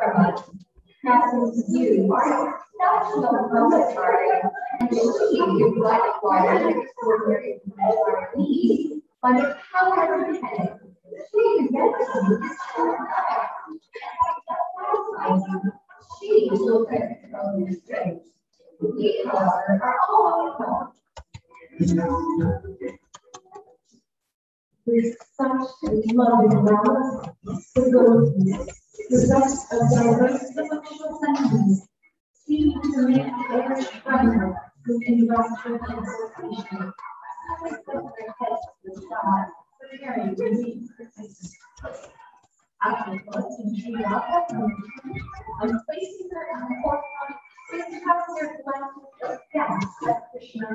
Presence view are exceptional commentary, and achieve likewise extraordinary needs by the power of the head. She will take from the straight. We, however, are all alone. With such loving malice, civilities, possessed of diverse emotional sentiments, seem to make the air tremor with industrial consultation. I set their heads to the sky, preparing to meet Christmas. After collecting tree out and placing her in the forefront, they have their collective gas at Krsna,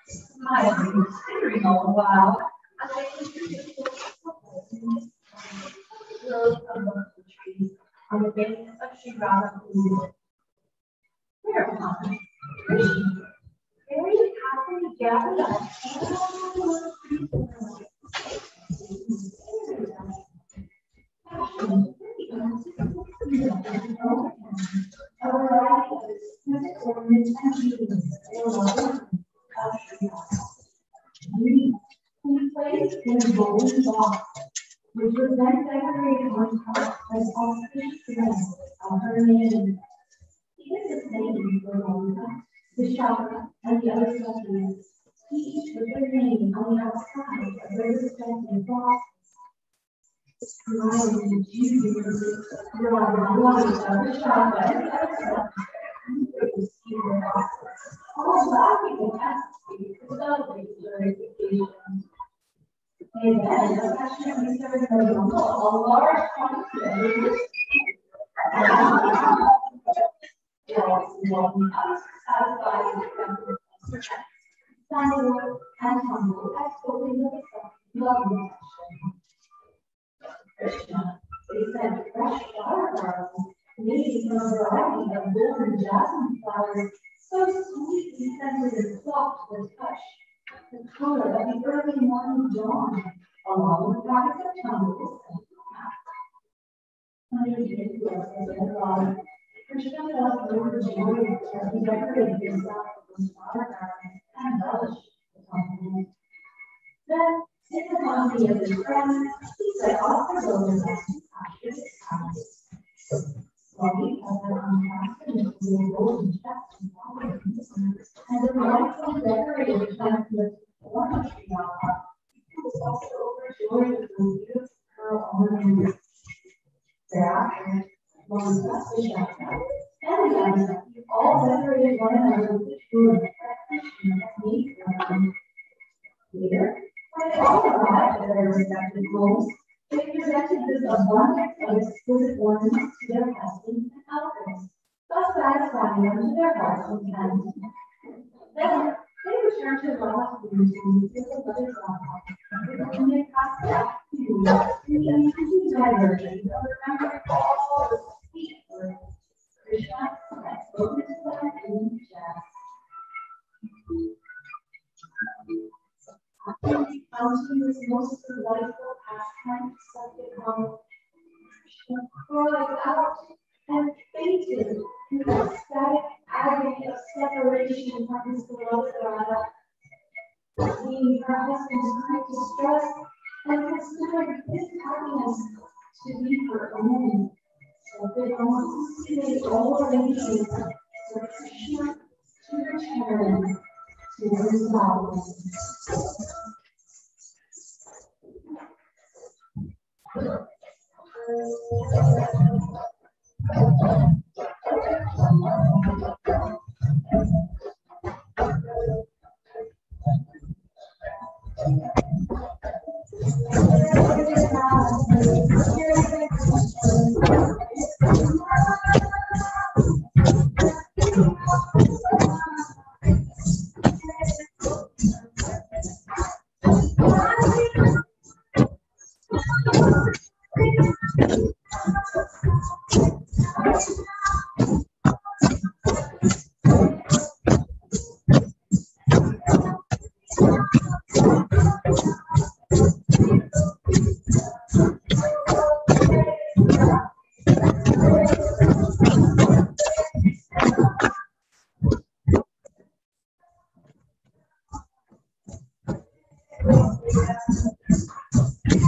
smiling, staring all the while. As I introduced the grove among the trees on the banks of Mahaprabhu. Whereupon, Krishna, very happily gathered up all a variety of exquisite ornaments and jewels we placed in a golden box, which was then decorated on top as auspicious dress of her name. Even this name for Gaura, the Shaka, and the other subjects, each with their name on the outside of their respective boxes. Smiling jubilantly, the Shaka and the other subjects, all laughing and asking to celebrate their occasion. They then affectionately served their uncle a large quantity of Sandalwood and humble exporting of lovely Krsna, they sent fresh flower garlands made from a variety of golden jasmine flowers, so sweet and scented and soft to the touch, the color of the early morning dawn, along with packets of tumbles and under the influence of their body, Krsna felt overjoyed as he decorated himself with flower garlands and relished the compliment. Then, in the company of his friends, he set off for Gaura to capture his house. Swami had been unfastened into a golden chest and flowers, and the delightfully decorated plant with orange tree on top. He was also overjoyed with the beautiful pearl ornament. Thereafter, one blessed the Shaka and the Yamaraja all decorated one another with the jewelry that Krsna had made for them. Later, when they all arrived at their respective homes, they presented this abundance of exquisite ornaments to their husbands and husbands, thus satisfying them to their heart's content. Then they returned to Mahaprabhu to visit Mother Gaura, and they passed back to the amusing diversion of remembering all the sweet words Krsna had spoken to them in jest. After recounting this most delightful pastime to subject home, Krsna cried out and fainted in the ecstatic agony of separation from his beloved Radha. Seeing her husband's great distress and considering his happiness to be her own, so they almost made all arrangements for Krsna to return to his knowledge.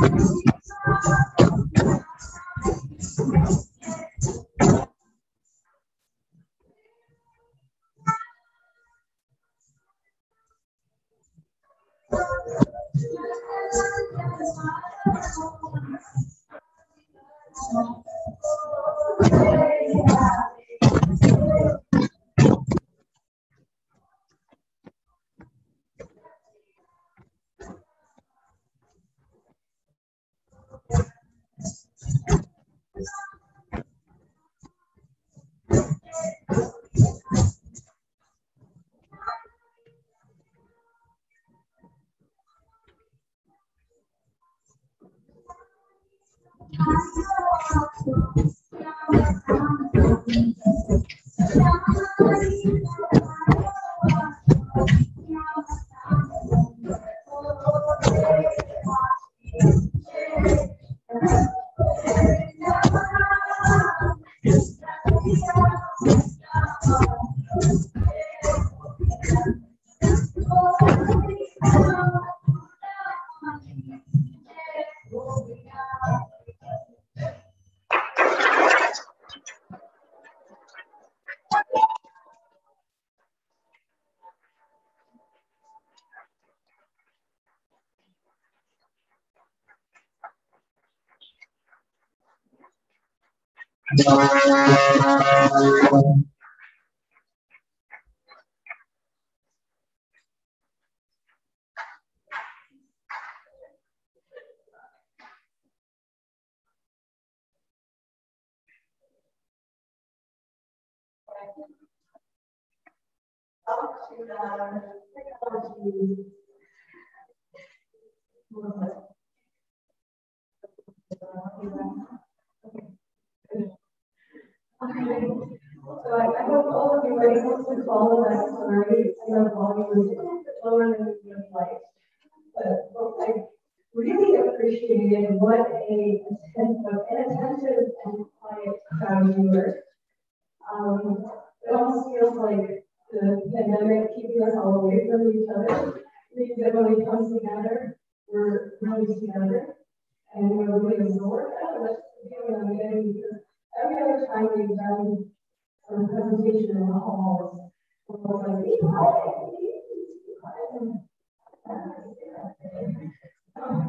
So I hope all of you were able to follow that story. I know volume was a little bit lower than we would have liked, but I really appreciated what an attentive and quiet crowd you were. It almost feels like the pandemic keeping us all away from each other means that when we come together, we're really together and we're really absorbed. That's the feeling I'm getting because every other time we've done some presentation in the halls, we're like, be quiet, be quiet.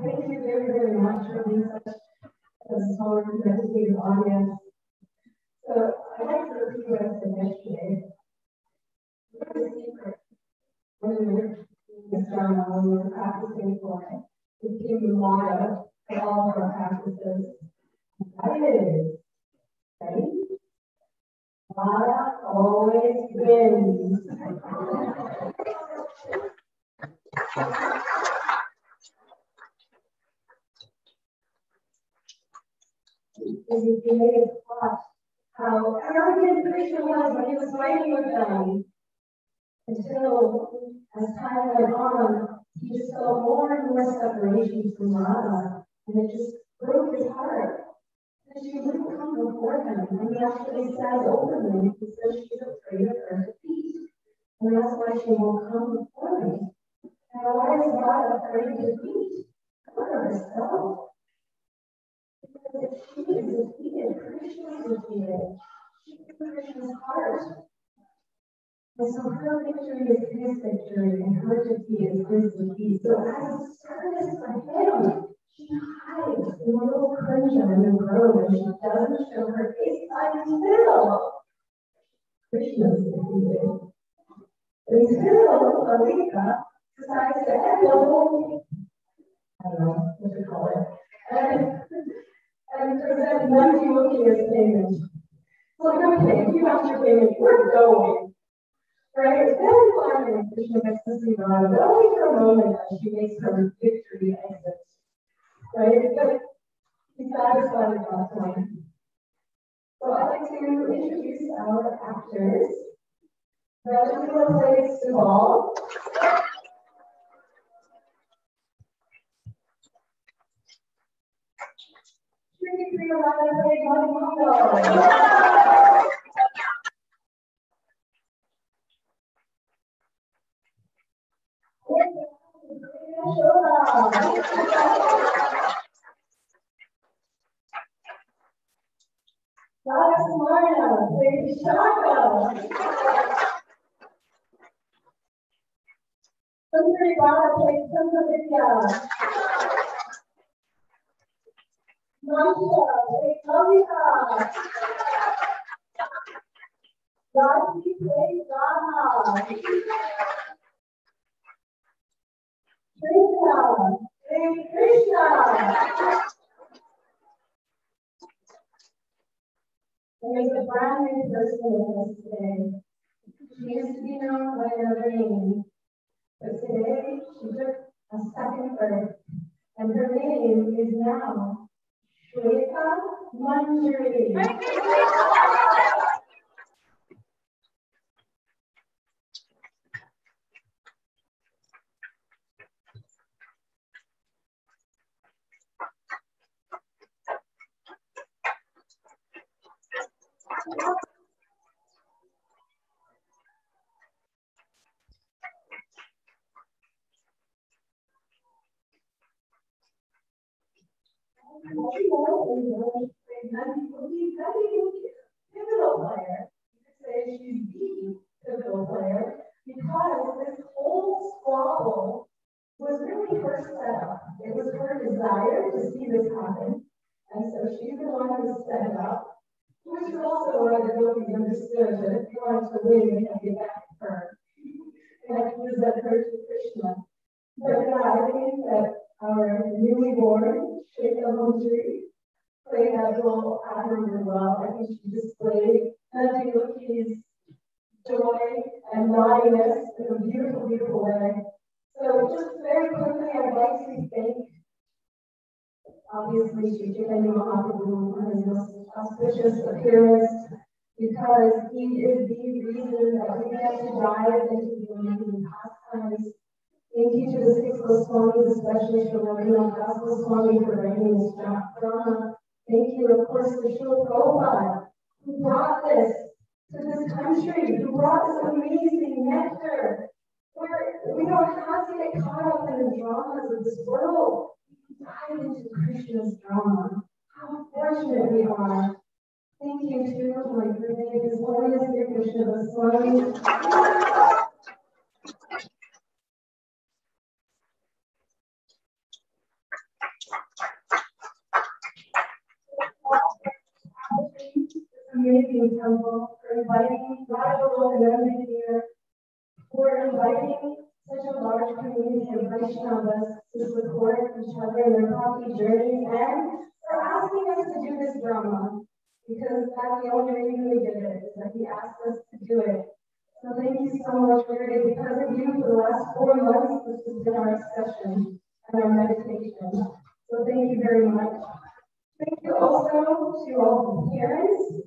Thank you very, very much for being such a small meditative audience. So I'd like to repeat what I said yesterday. The secret when we were doing this drama, when we were practicing for it, it became the motto for all of our practices. That is, ready? Mara always wins. You made it plot how arrogant Krishna was when he was fighting with them. Until, as time went on, he just felt more and more separation from Radha, and it just broke his heart. And she wouldn't come before him, and he actually said openly, he said she's afraid of her defeat. And that's why she won't come before me. Now, why is Radha afraid of defeat? For herself. Because if she is defeated, Krishna is defeated. She is Krishna's heart. And so her victory is his victory, and her defeat is his defeat. So as a service for him, she hides in a little kunja in the grove, and she doesn't show her face until Krishna is defeated. Until Alika decides to end the whole, I don't know what to call it, and present Nanti as payment. So, okay, you have your payment, we're going. Right? Then finally, Krishna gets to see Radha, but only for a moment as she makes her victory exit. Right? But he's satisfied at that point. So I'd like to introduce our actors. Rajamila plays Subal. Shri Priyapada plays Madhumanga. Smyrna, Lady Shaka. Sundari Gaura plays Vidya. Mansha plays Lavika. Raji plays Radha. Krishna plays Krsna. And there's a brand new person with us today. She used to be known by another name, but today she took a second birth, and her name is now Shweta Manjari. Pivotal player. You could say she's the pivotal player because this whole squabble was really her setup. It was her desire to see this happen, and so she's the one who set it up, which is also why the gopis understood that if they wanted to win, they had to get back to her. And I can present her to Krishna. But yeah, I think that our newly born Shweta Manjari played that role admirably well. I think she displayed Nandimuki's joy and naughtiness in a beautiful, beautiful way. So just very quickly, I'd like to thank, obviously, Sri Caitanya Mahaprabhu on his most auspicious appearance, because he is the reason that we get to dive into the amazing pastimes. Thank you to the six Goswamis, especially Sri Raghunath Goswami, for writing this drama. Thank you, of course, to Srila Prabhupada, who brought this to this country, who brought this amazing nectar, where we don't have to get caught up in the dramas of this world. We can dive into Krishna's drama. How fortunate we are. Thank you, too, to my Guru, His Holiness Sri Krishna Goswami. Amazing temple, for inviting Radical and here, for inviting such a large community of Vaishnavas to support each other in their bhakti journeys, and for asking us to do this drama, because that's the only reason we did it, is that he asked us to do it. So thank you so much, Guru. Because of you, for the last 4 months, this has been our session and our meditation. So thank you very much. Thank you also to all the parents.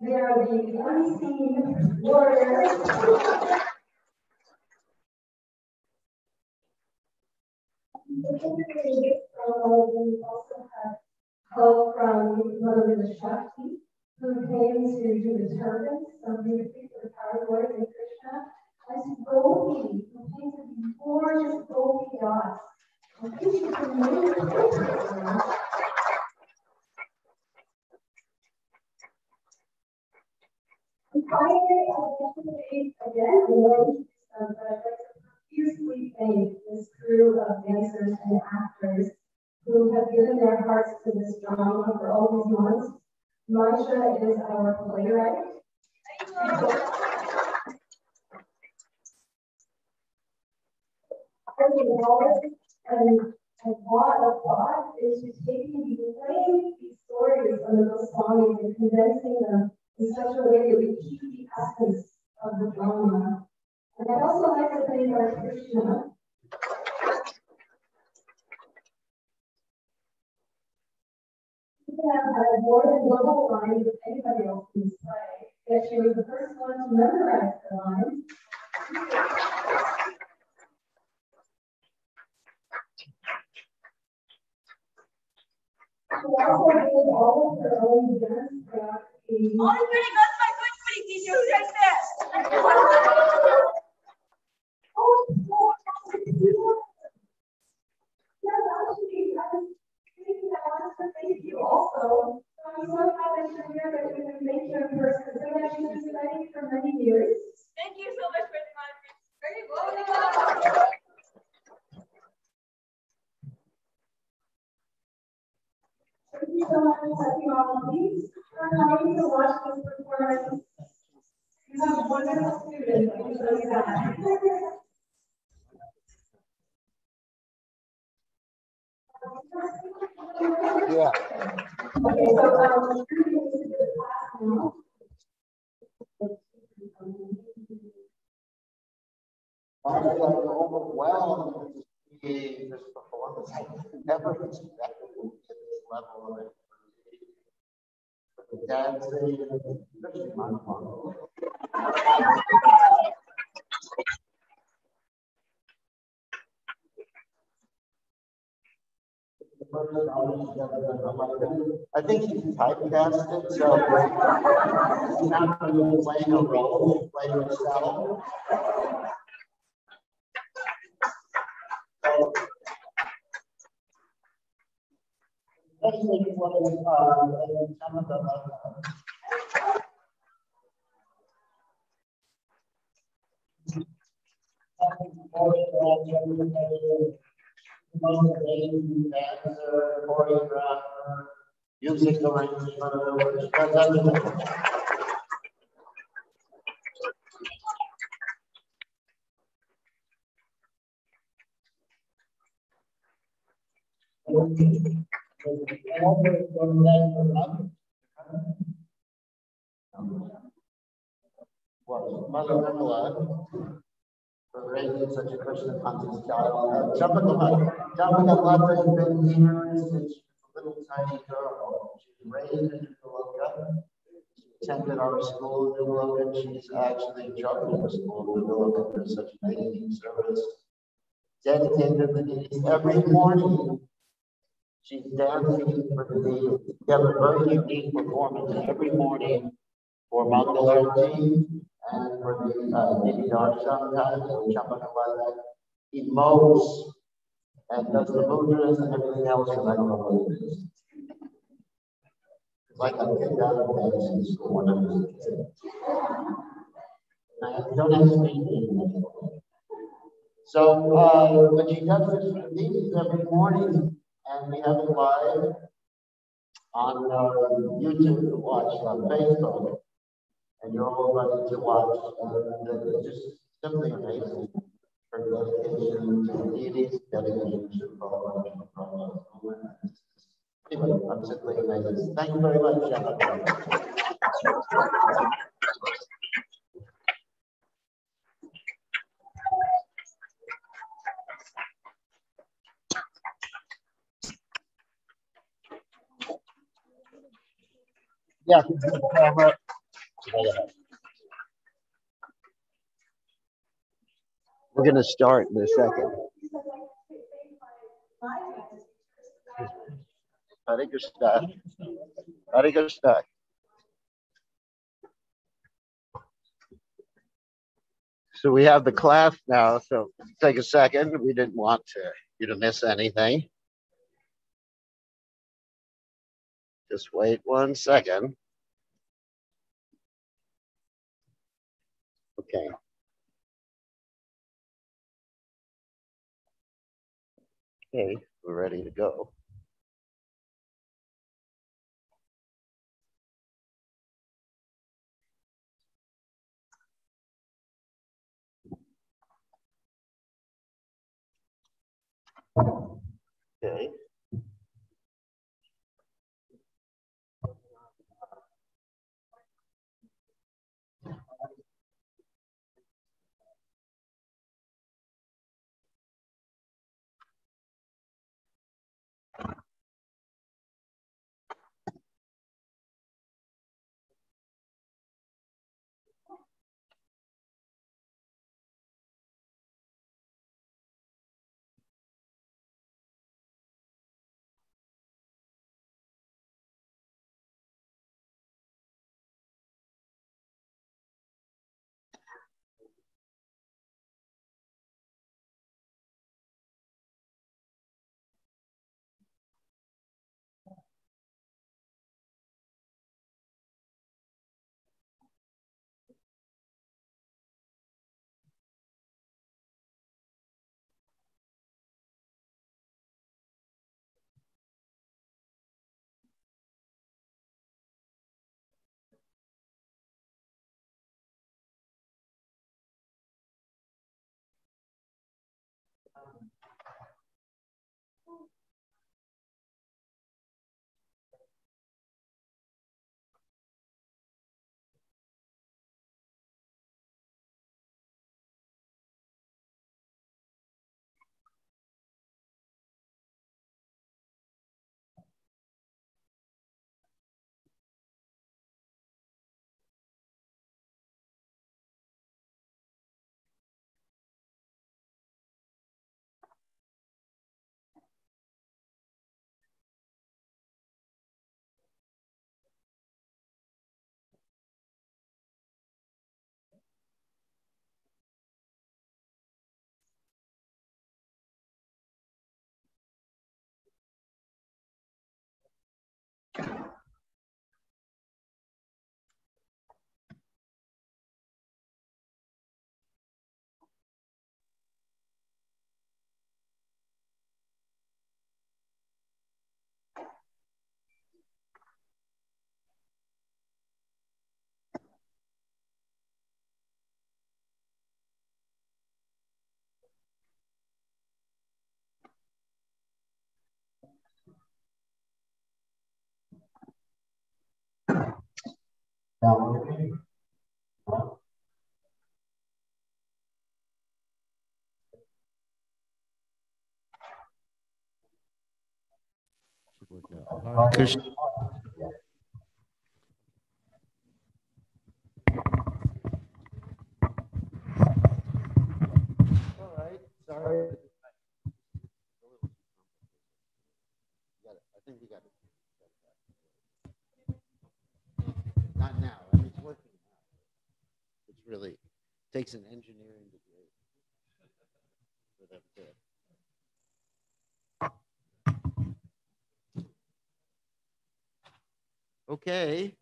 They are the unseen warriors. We also have help from Mother Shakti, who came to do the turbans, so beautifully for the power boys in Krishna, and to Gopi, who painted these gorgeous Gopi dots. I think she's amazing. And finally, I'll get to the page again, but I'd like to profusely thank this crew of dancers and actors who have given their hearts to this drama for all these months. Maisha is our playwright. And what a thought is to taking these stories from the Goswamis and condensing them in such a way that we keep the essence of the drama. And I'd also like to thank our Krishna. We have more than double lines of anybody else in this play, yet she was the first one to memorize the lines. She also did all of her own dance choreography. All pretty good, my good pretty teacher. Who does this? Thank you also. I'm so glad that you're here, that you're this performance. You have wonderful students. Let me tell you that. Yeah. Okay, so we're going to get into the class now. I was overwhelmed to see this performance. I never expected to get this level of expertise. The dancing, especially my mom. I think he's typecasted, so he's not really playing a role, he's playing himself. Especially when some of the most amazing dancer, choreographer, music arranger, Mother Nirmala for raising such a Krishna conscious child. Jampakalata has been here since she was a little tiny girl. She was raised in Niloka. She attended our school in Niloka. She's actually jumping the school in Niloka for such amazing service. Dedicated to the needs every morning. She's dancing for the needs. We have a very unique performance every morning for Mangalarti and for the Devi Darshan time, so Champakalala emotes and does the mudras and everything else, and I don't know what it is. It's like I get out of dancing school when I was a kid. I don't have to speak English. So, but she does this for these every morning, and we have it live on YouTube to watch, on Facebook. And you're all ready to watch. It's just simply amazing. Her dedication to the deities, dedication to Prabhupada. Anyway, I'm simply amazed. Thank you very much, Gemma. Yeah, we're going to start in a second. Hare Krishna. Hare Krishna. So we have the class now, so take a second. We didn't want you to miss anything. Just wait 1 second. Okay. Okay, we're ready to go. Okay. Now working? No? Krishna. All right, sorry. I think we got it. Not now. I mean, it's working now. It's really takes an engineering degree for them to. Okay,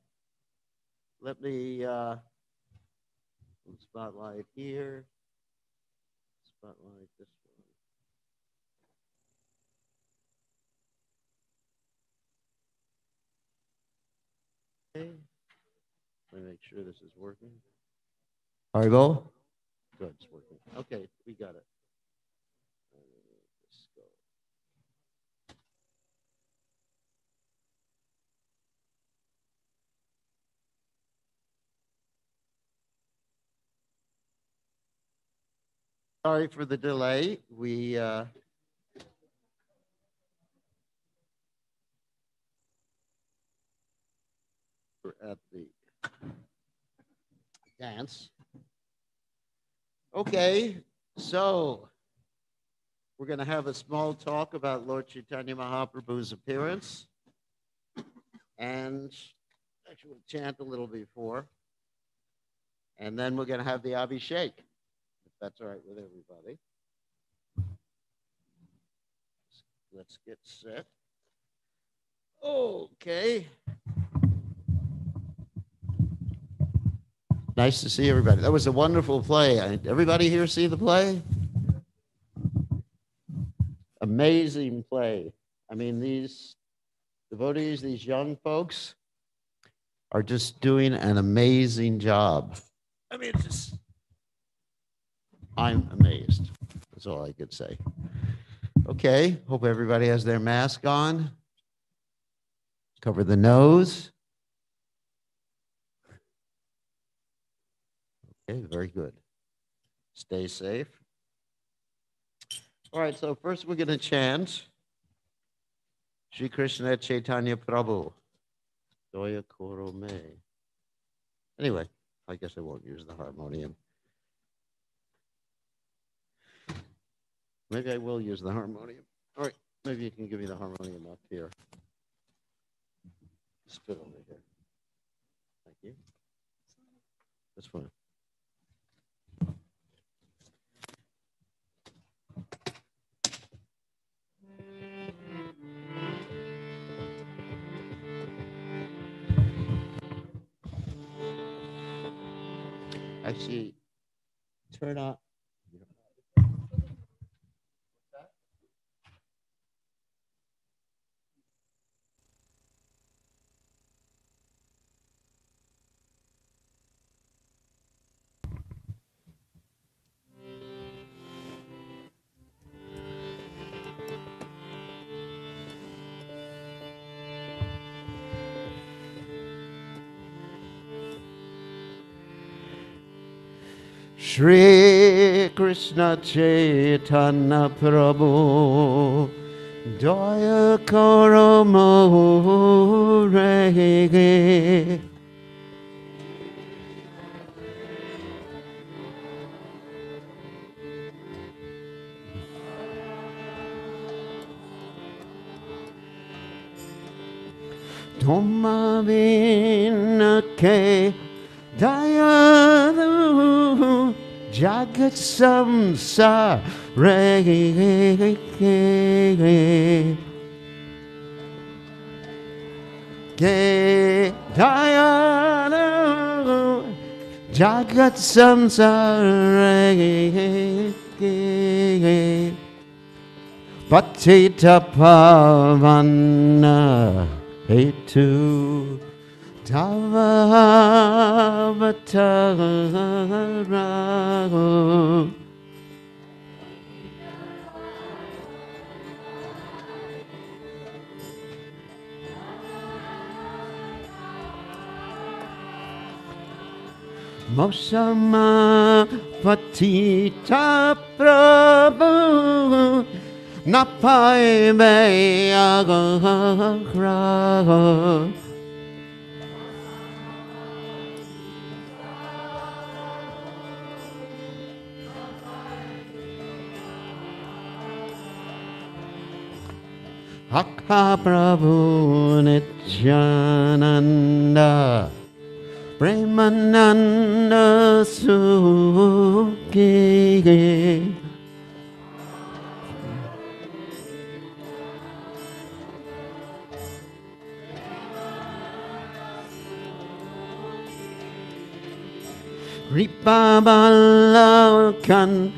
let me spotlight here. Spotlight this one. Okay, let me make sure this is working. Haribo? Good, it's working. Okay, we got it. Let's go. Sorry for the delay. We're at the dance. Okay, so we're going to have a small talk about Lord Caitanya Mahaprabhu's appearance, and actually we'll chant a little before, and then we're going to have the Abhishek, if that's all right with everybody. Let's get set. Okay. Nice to see everybody. That was a wonderful play. Everybody here see the play? Amazing play. I mean, these devotees, these young folks are just doing an amazing job. I mean, it's just, I'm amazed. That's all I could say. Okay, hope everybody has their mask on. Cover the nose. Okay, very good. Stay safe. All right, so first we're going to chant Shri Krishna Chaitanya Prabhu. Doya Koro Me. Anyway, I guess I won't use the harmonium. Maybe I will use the harmonium. All right, maybe you can give me the harmonium up here. Spit over here. Thank you. That's fine. Actually, turn on. Shri Krishna Chaitanya Prabhu Daya Karo More Dhamma Vinake Dayadu Jagat Samsara Dayadu Jagat Samsara Patita Pavana Hetu Tavavatara Mosama Patita Prabhu Napai me agra Hakha Prabhu Nityananda Premananda Sukhi Ripabalakan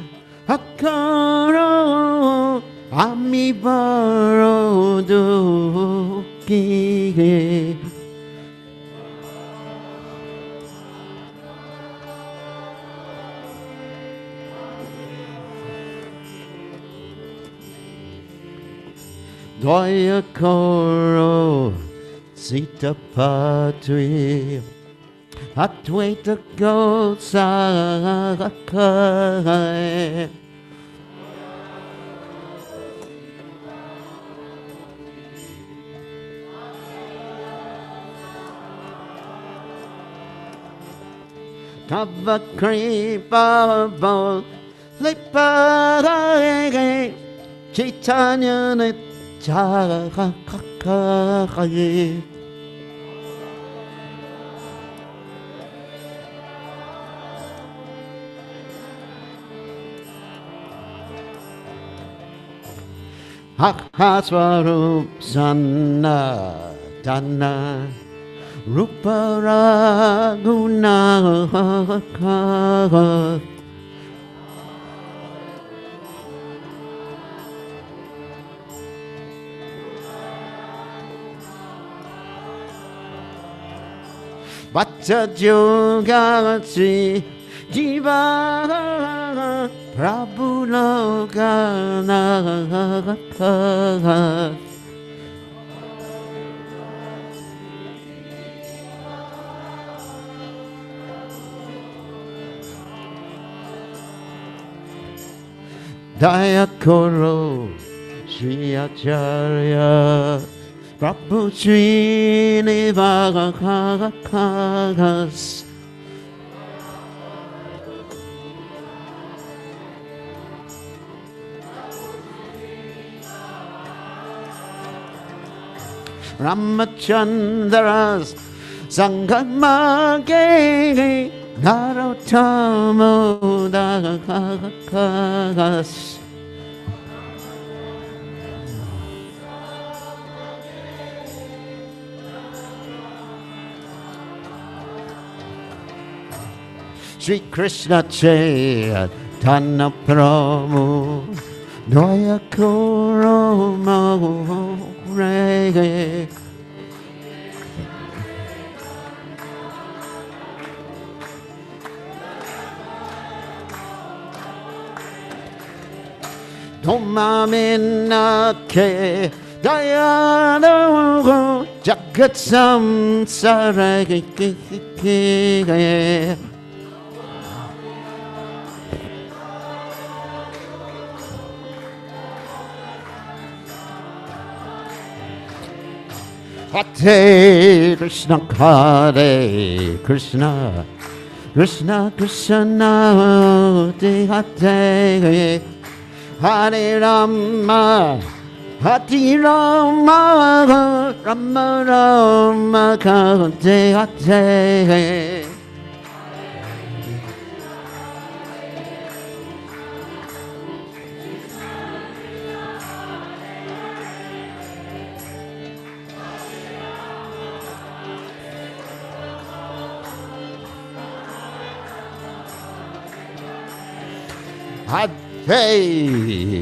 Hakaro Amibaro Duki Daya Koro Sita Patri Advaita Goswami Tava Kripa Bol Lipa Caitanya Mahaprabhu Hakaswarup Sanna Dana Rupa Raguna Vacha Jogati Jiva Prabhu Lokana Dayakoro Sri Acharya Prabhu Srinivakas Ramachandras Sangamage Narottamo Dagas Sri Krsna Caitanya Mahaprabhu Daya Koro Reggae Tomaminake Dayano Jagat Samsara Hare Krishna Hare Krishna Krishna Krishna Hare Hare Rama Hare Rama Rama Rama Hare Hare Hare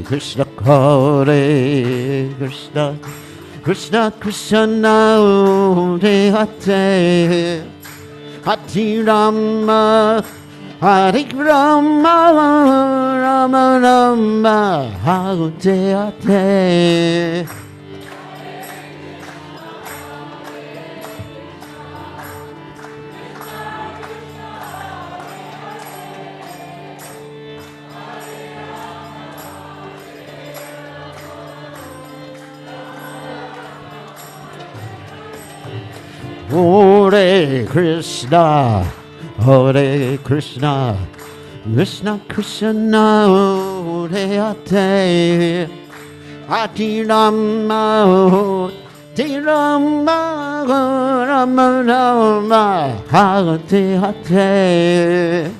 Krishna Hare Krishna Krishna Krishna Hare Hare Hare Rama Hare Rama Rama Rama Hare Hare Hare Krishna, Hare Krishna, Krishna Krishna, Hare Hare, Hare Rama, Hare Rama, Rama Rama, Hare Hare.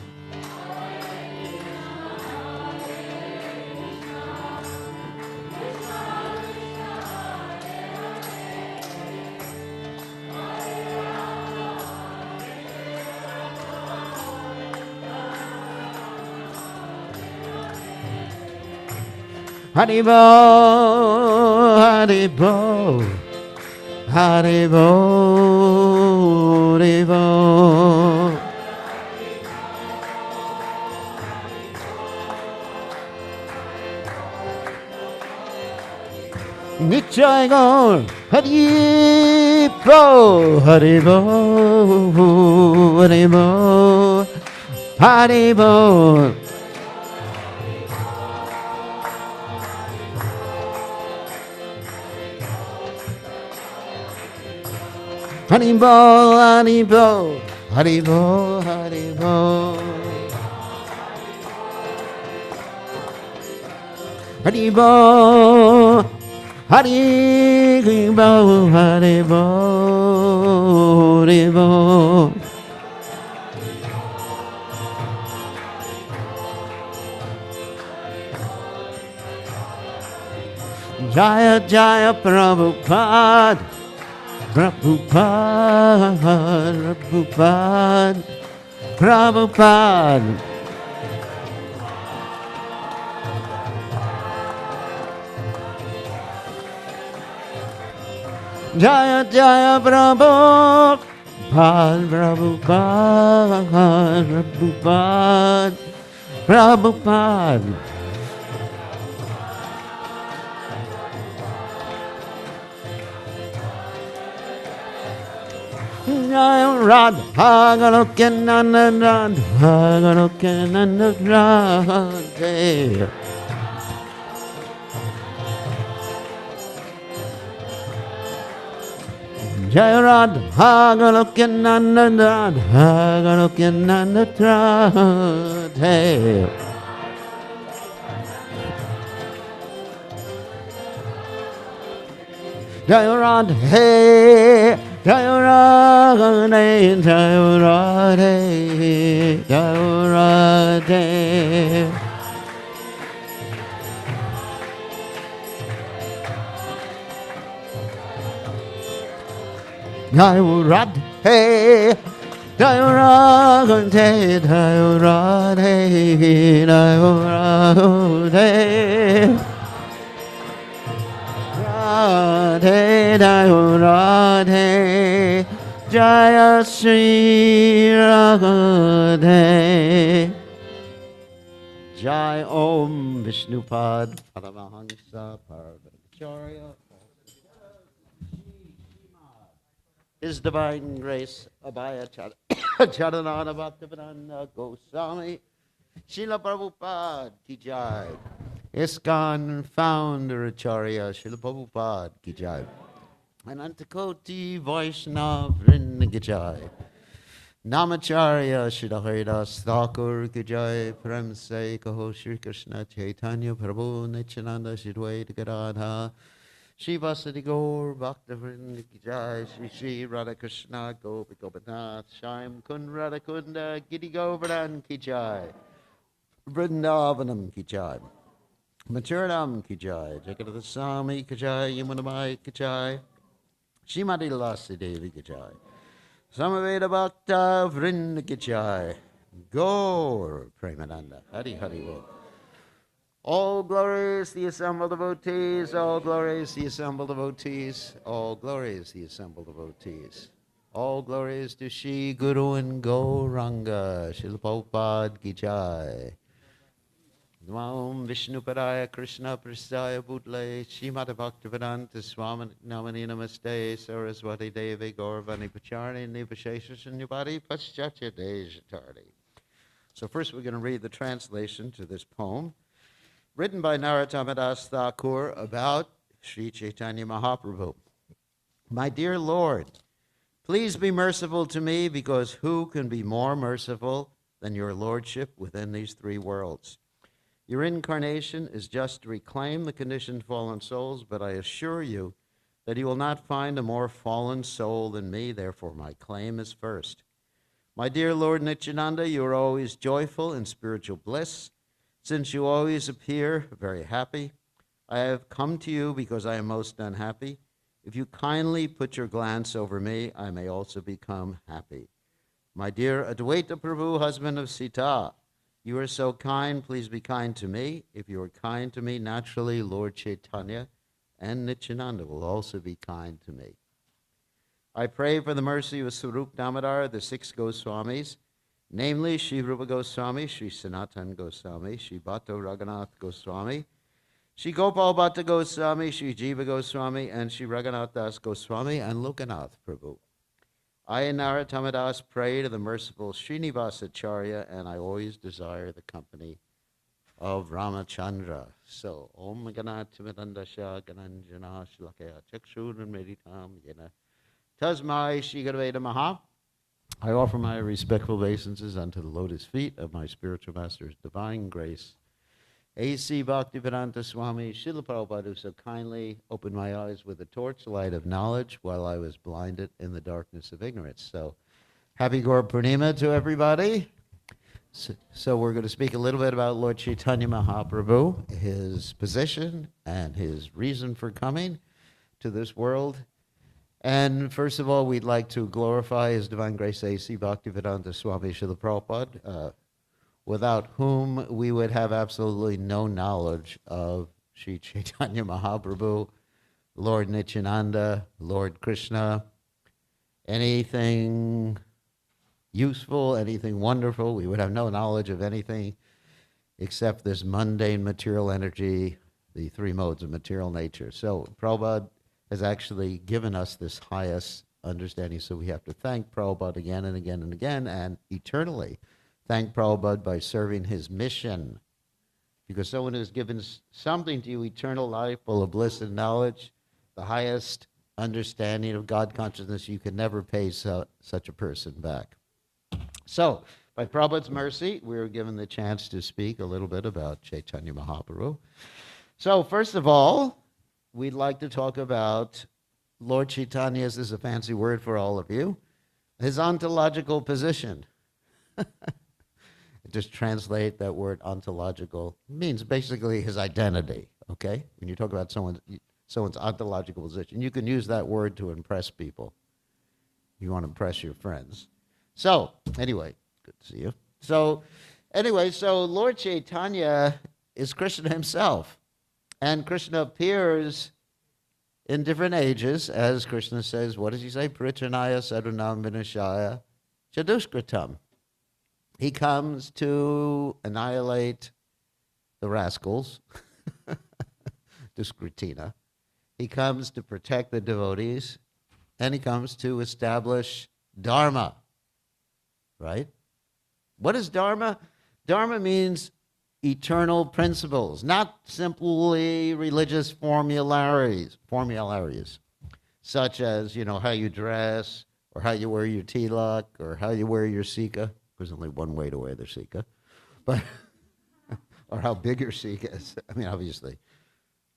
Haribo, Haribo, Haribo, Haribo. Nichai Gaur, Haribo, Haribo, Haribo, Haribo. Haribo, Haribo, Haribo, Haribo. Haribo, Haribo, Haribo, Haribo. Jaya, Jaya, Prabhupada. Prabhupada, Prabhupada, Prabhupada. Jaya Jaya Prabhupada, Prabhupada, Prabhupada, Prabhupada. Jaya Radha, Hagalokenanand, Hagalokenanand Radhe. Jaya Radha, Hagalokenanand, Hagalokenanand Radhe. Jaya Radha, Jaya Radhe, Jaya Radhe, Jaya Radhe. Jaya Radhe, Jaya Radhe, Jaya Radhe, Jaya Radhe. Radhe, Jaya Radhe, Jaya Sri Radhe. Jai Om Vishnupad Paramahansa Parvacharya. His Divine Grace Abhaya Charanana Bhaktivedanta Goswami Srila Prabhupada Ki Jai. ISKCON founder Acharya Srila Prabhupada Ki Jai. Anantakoti Vaishnav Vrinda Ki Jai. Namacharya Srila Haridas Thakur Ki Jai. Prem Se Kaho Shri Krishna Caitanya Prabhu Nityananda Shri Advaita Gadadha Shri Vasadi Gaur Bhaktivinoda Ki Jai. Shri Shri Radha Krishna Gopi Gopinath Shyam Kund Radha Kunda Giri Govardhan Ki Jai. Vrindavanam Ki Jai. Maturanam Ki Jai, Jagadata Swami Ki Jai, Yamunamai Ki Jai, Shrimati Lasi Devi Ki Jai, Samaveda Bhakta Vrinda Ki Jai, Gaur Premananda, Hari Hari Bol. All glories the assembled devotees, all glories the assembled devotees, all glories the assembled devotees. All glories to Shri Guru and Gauranga, Srila Prabhupada Ki Jai. Namo Vishnupadaya Krishna Prasthaya Bhutale Srimati Bhaktivedanta Swami Namani Namaste Saraswati Devi Gauravani Pacharni Nivashesha Shanyabadi Paschatya Dejatardi. So first we're going to read the translation to this poem written by Narottama Das Thakur about Sri Caitanya Mahaprabhu. My dear Lord, Please be merciful to me, because who can be more merciful than your lordship within these three worlds? Your incarnation is just to reclaim the conditioned fallen souls, but I assure you that you will not find a more fallen soul than me, therefore my claim is first. My dear Lord Nityananda, you are always joyful in spiritual bliss. Since you always appear very happy, I have come to you because I am most unhappy. If you kindly put your glance over me, I may also become happy. My dear Advaita Prabhu, husband of Sita, you are so kind, please be kind to me. If you are kind to me, naturally Lord Chaitanya and Nityananda will also be kind to me. I pray for the mercy of Swarup Damodar, the six Goswamis, namely Shri Rupa Goswami, Shri Sanatan Goswami, Shri Bhatto Raghunath Goswami, Shri Gopal Bhatta Goswami, Shri Jiva Goswami, and Shri Raghunath Das Goswami and Lokanath Prabhu. I, Narottamadas, pray to the merciful Srinivasacharya, and I always desire the company of Ramachandra. So, Om Ganathamidandasha Gananjana Shlakaya Chakshur and Meditam Yena Tasmai Shri Gurave Namaha. I offer my respectful obeisances unto the lotus feet of my spiritual master's divine grace, A.C. Bhaktivedanta Swami Srila Prabhupada, who so kindly opened my eyes with the torchlight of knowledge while I was blinded in the darkness of ignorance. So, happy Gaura Purnima to everybody. So we're going to speak a little bit about Lord Caitanya Mahaprabhu, his position and his reason for coming to this world. And first of all, we'd like to glorify His Divine Grace A.C. Bhaktivedanta Swami Srila Prabhupada, without whom we would have absolutely no knowledge of Sri Caitanya Mahaprabhu, Lord Nityananda, Lord Krsna, anything useful, anything wonderful. We would have no knowledge of anything except this mundane material energy, the three modes of material nature. So Prabhupada has actually given us this highest understanding, so we have to thank Prabhupada again and again and again, and eternally thank Prabhupada by serving his mission. Because someone who has given something to you, eternal life, full of bliss and knowledge, the highest understanding of God consciousness, you can never pay such a person back. So, by Prabhupada's mercy, we were given the chance to speak a little bit about Caitanya Mahaprabhu. So, first of all, we'd like to talk about Lord Chaitanya's, this is a fancy word for all of you, his ontological position. Just translate that word ontological. It means basically his identity, okay? When you talk about someone's ontological position, you can use that word to impress people. You want to impress your friends. So, anyway, good to see you. So, anyway, so Lord Chaitanya is Krishna himself. And Krishna appears in different ages, as Krishna says, what does he say? Paritranaya sadhunam vinashaya chadushkritam. He comes to annihilate the rascals, duskritina. He comes to protect the devotees, and he comes to establish dharma, right? What is dharma? Dharma means eternal principles, not simply religious formularies, such as, how you dress, or how you wear your tilak, or how you wear your sika. There's only one way to wear the sika, but or how big your sika is. I mean, obviously,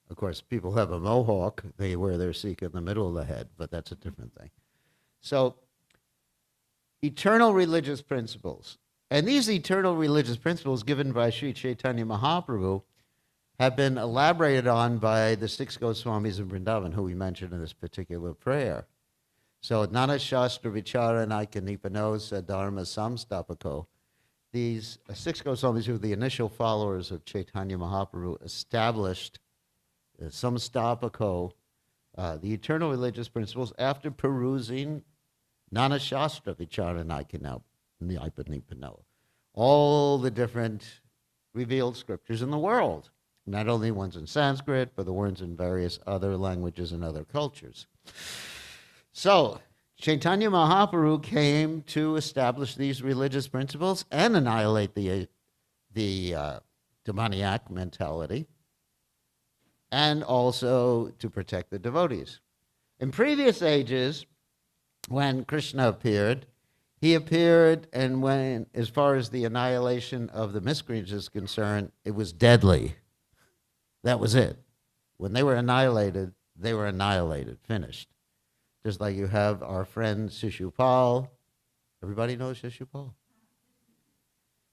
of course, people have a mohawk, they wear their sika in the middle of the head, but that's a different thing. So, eternal religious principles. And these eternal religious principles given by Sri Caitanya Mahaprabhu have been elaborated on by the six Goswamis in Vrindavan, who we mentioned in this particular prayer. So, Nana Shastra Vichara Naika Nipano Sadharma Samstapako. These six Goswamis, who were the initial followers of Caitanya Mahaprabhu, established Samstapako, the eternal religious principles, after perusing Nana Shastra Vichara Naika Nipano, all the different revealed scriptures in the world, not only ones in Sanskrit, but the ones in various other languages and other cultures. So, Caitanya Mahaprabhu came to establish these religious principles and annihilate the demoniac mentality, and also to protect the devotees. In previous ages, when Krishna appeared, he appeared, and when, as far as the annihilation of the miscreants is concerned, it was deadly. That was it. When they were annihilated, finished. Just like you have our friend Shishupal. Everybody knows Shishupal?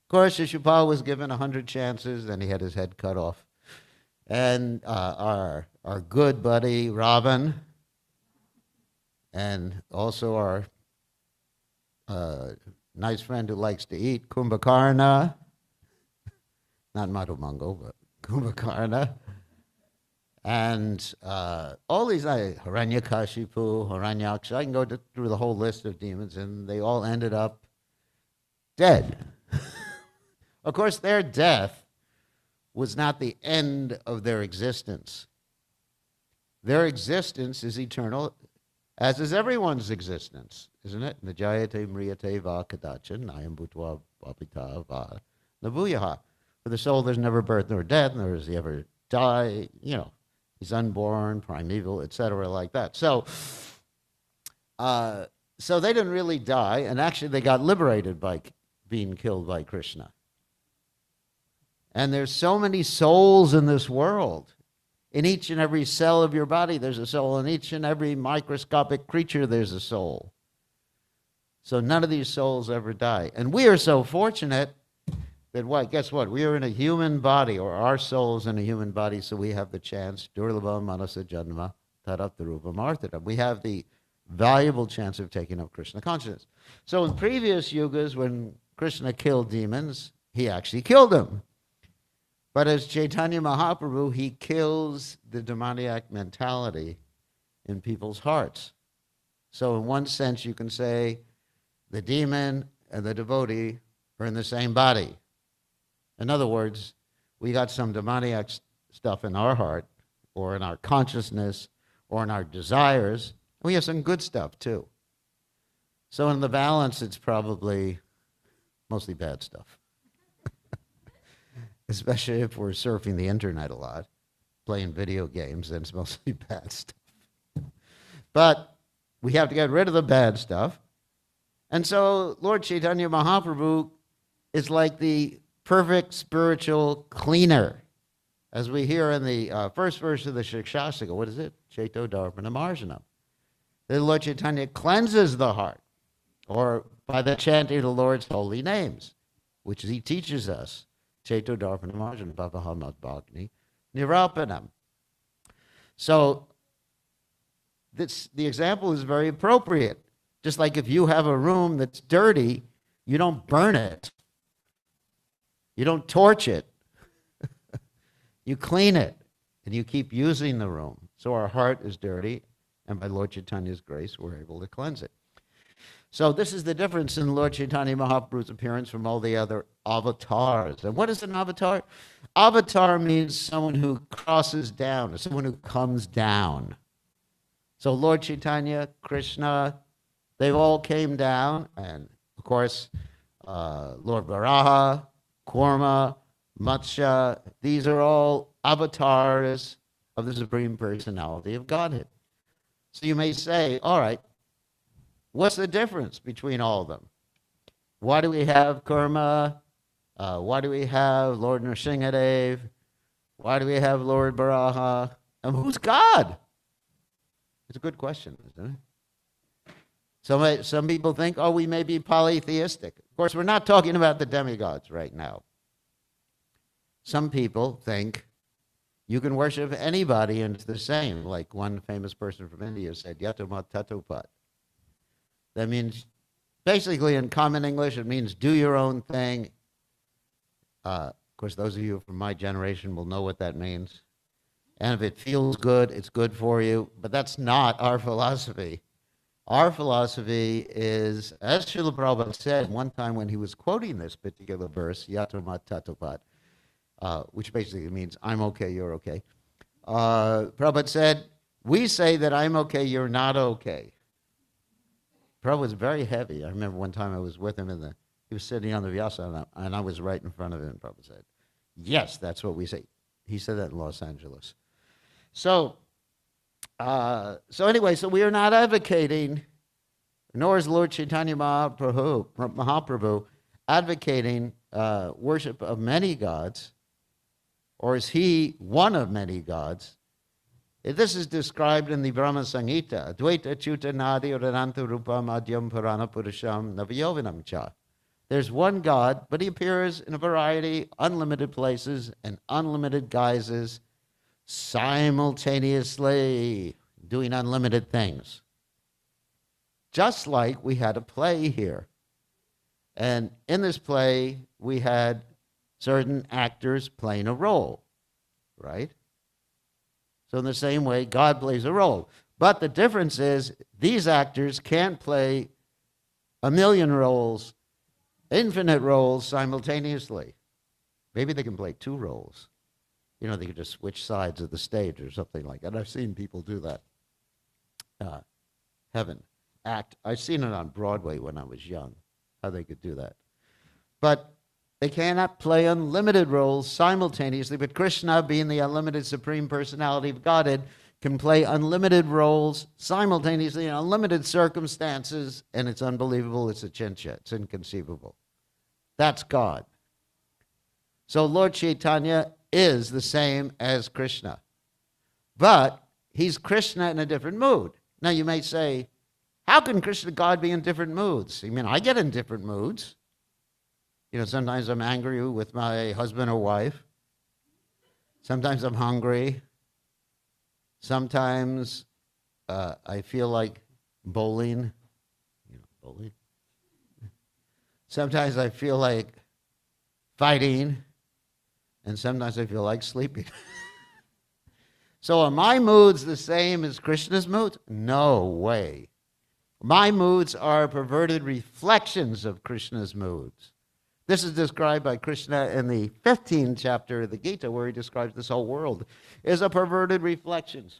Of course, Shishupal was given 100 chances, then he had his head cut off. And our good buddy Robin, and also our nice friend who likes to eat, Kumbhakarna, not Madhumango, but Kumbhakarna, and all these, Hiranyakashipu, Hiranyaksha, I can go through the whole list of demons, and they all ended up dead. Of course, their death was not the end of their existence. Their existence is eternal, as is everyone's existence, isn't it? Najayate mriyate va kadachan, nayam bhutva vapita va nabuyaha. For the soul, there's never birth nor death, nor does he ever die. You know, he's unborn, primeval, etc., like that. So they didn't really die, and actually they got liberated by being killed by Krishna. And there's so many souls in this world. In each and every cell of your body, there's a soul. In each and every microscopic creature, there's a soul. So none of these souls ever die. And we are so fortunate that guess what? We are in a human body, or our soul is in a human body, so we have the chance, Durlabha Manasa Janma Taratharupam Arthadam. We have the valuable chance of taking up Krishna consciousness. So in previous yugas, when Krishna killed demons, he actually killed them. But as Caitanya Mahaprabhu, he kills the demoniac mentality in people's hearts. So in one sense, you can say the demon and the devotee are in the same body. In other words, we got some demoniac stuff in our heart, or in our consciousness, or in our desires. We have some good stuff too. So in the balance, it's probably mostly bad stuff. Especially if we're surfing the internet a lot, playing video games, then it's mostly bad stuff. But we have to get rid of the bad stuff. And so Lord Caitanya Mahaprabhu is like the perfect spiritual cleaner. As we hear in the first verse of the Shikshastika, what is it? Chaito Darpana Marjanam. The Lord Chaitanya cleanses the heart, or by the chanting of the Lord's holy names, which he teaches us. Chaito Darpana Marjanam Bhavahamad Bhagni Nirapanam. So the example is very appropriate. Just like if you have a room that's dirty, you don't burn it. You don't torch it. You clean it, and you keep using the room. So our heart is dirty, and by Lord Chaitanya's grace, we're able to cleanse it. So this is the difference in Lord Caitanya Mahaprabhu's appearance from all the other avatars. And what is an avatar? Avatar means someone who crosses down, or someone who comes down. So Lord Chaitanya, Krishna, they all came down, and of course, Lord Varaha, Kurma, Matsya, these are all avatars of the Supreme Personality of Godhead. So you may say, all right, what's the difference between all of them? Why do we have Kurma? Why do we have Lord Nrsingadev? Why do we have Lord Varaha? And who's God? It's a good question, isn't it? Some people think, oh, we may be polytheistic. Of course, we're not talking about the demigods right now. Some people think you can worship anybody and it's the same. Like one famous person from India said, Yatamat Tatupat. That means, basically in common English, it means do your own thing. Of course, those of you from my generation will know what that means. And if it feels good, it's good for you. But that's not our philosophy. Our philosophy is, as Srila Prabhupada said one time when he was quoting this particular verse, Yatamat Tatupat, which basically means I'm okay, you're okay. Prabhupada said, we say that I'm okay, you're not okay. Prabhupada was very heavy. I remember one time I was with him he was sitting on the Vyasa, and I was right in front of him, and Prabhupada said, yes, that's what we say. He said that in Los Angeles. So anyway, so we are not advocating Nor is Lord Caitanya Mahaprabhu advocating worship of many gods, or is he one of many gods? This is described in the Brahma Samhita. Advaita Chuta Nadi Urananta Rupa Madhyam Purana Purusham Navayovinam Cha. There's one God, but he appears in a variety, unlimited places and unlimited guises, simultaneously doing unlimited things. Just like we had a play here. And in this play, we had certain actors playing a role, right? So in the same way, God plays a role. But the difference is these actors can't play a million roles, infinite roles simultaneously. Maybe they can play 2 roles. You know, they could just switch sides of the stage or something like that. I've seen people do that. Act. I've seen it on Broadway when I was young, how they could do that. But they cannot play unlimited roles simultaneously, but Krishna, being the unlimited Supreme Personality of Godhead, can play unlimited roles simultaneously in unlimited circumstances, and it's unbelievable, it's achintya, it's inconceivable. That's God. So Lord Chaitanya is the same as Krishna, but he's Krishna in a different mood. Now you may say, how can Krishna God be in different moods? I mean, I get in different moods. You know, sometimes I'm angry with my husband or wife. Sometimes I'm hungry. Sometimes I feel like bowling. You know, bowling. Sometimes I feel like fighting. And sometimes I feel like sleeping. So are my moods the same as Krishna's moods? No way. My moods are perverted reflections of Krishna's moods. This is described by Krishna in the 15th chapter of the Gita, where he describes this whole world is a perverted reflection,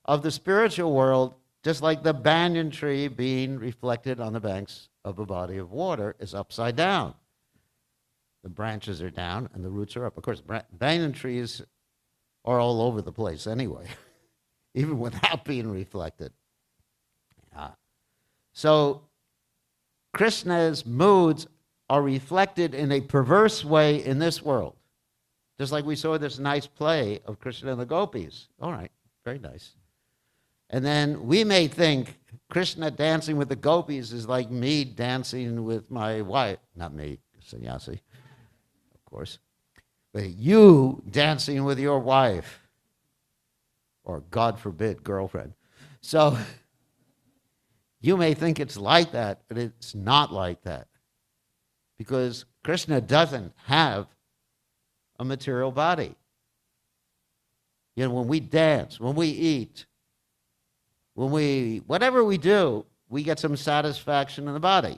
of the spiritual world, just like the banyan tree being reflected on the banks of a body of water is upside down. The branches are down and the roots are up. Of course, banyan trees are all over the place anyway, even without being reflected. So Krishna's moods are reflected in a perverse way in this world. Just like we saw this nice play of Krishna and the gopis. All right, very nice. And then we may think Krishna dancing with the gopis is like me dancing with my wife. Not me, sannyasi, of course. But you dancing with your wife. Or God forbid, girlfriend. So you may think it's like that, but it's not like that. Because Krishna doesn't have a material body. You know, when we dance, when we eat, whatever we do, we get some satisfaction in the body.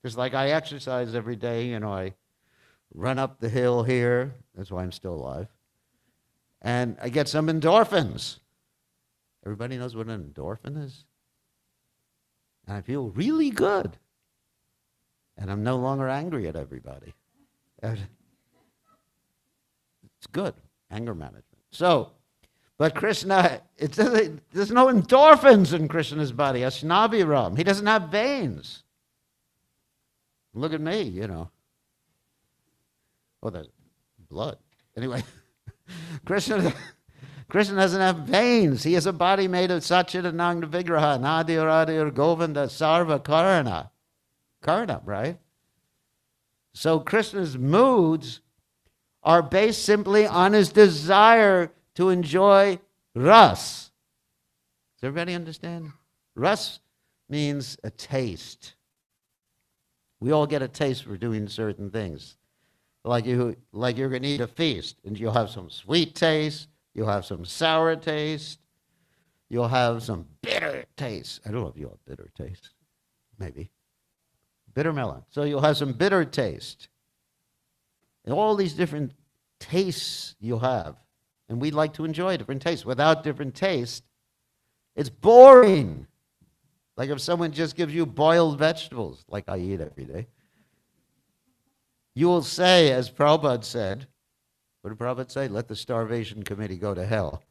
Just like I exercise every day, you know, I run up the hill here, that's why I'm still alive, and I get some endorphins. Everybody knows what an endorphin is? And I feel really good. And I'm no longer angry at everybody. It's good, anger management. So, but Krishna, there's no endorphins in Krishna's body. Ashnabhiram. He doesn't have veins. Look at me, you know. Oh, there's blood. Anyway, Krishna doesn't have veins. He has a body made of Satchidananda Vigraha, Nadir Adir Govinda Sarva Karana. Karna, right? So Krishna's moods are based simply on his desire to enjoy ras. Does everybody understand? Ras means a taste. We all get a taste for doing certain things. Like you're going to eat a feast, and you'll have some sweet taste, you'll have some sour taste, you'll have some bitter taste. I don't know if you have bitter taste. Maybe. Bitter melon. So you'll have some bitter taste. And all these different tastes you'll have. And we'd like to enjoy different tastes. Without different taste, it's boring. Like if someone just gives you boiled vegetables, like I eat every day, you will say, as Prabhupada said, what did Prabhupada say? Let the starvation committee go to hell.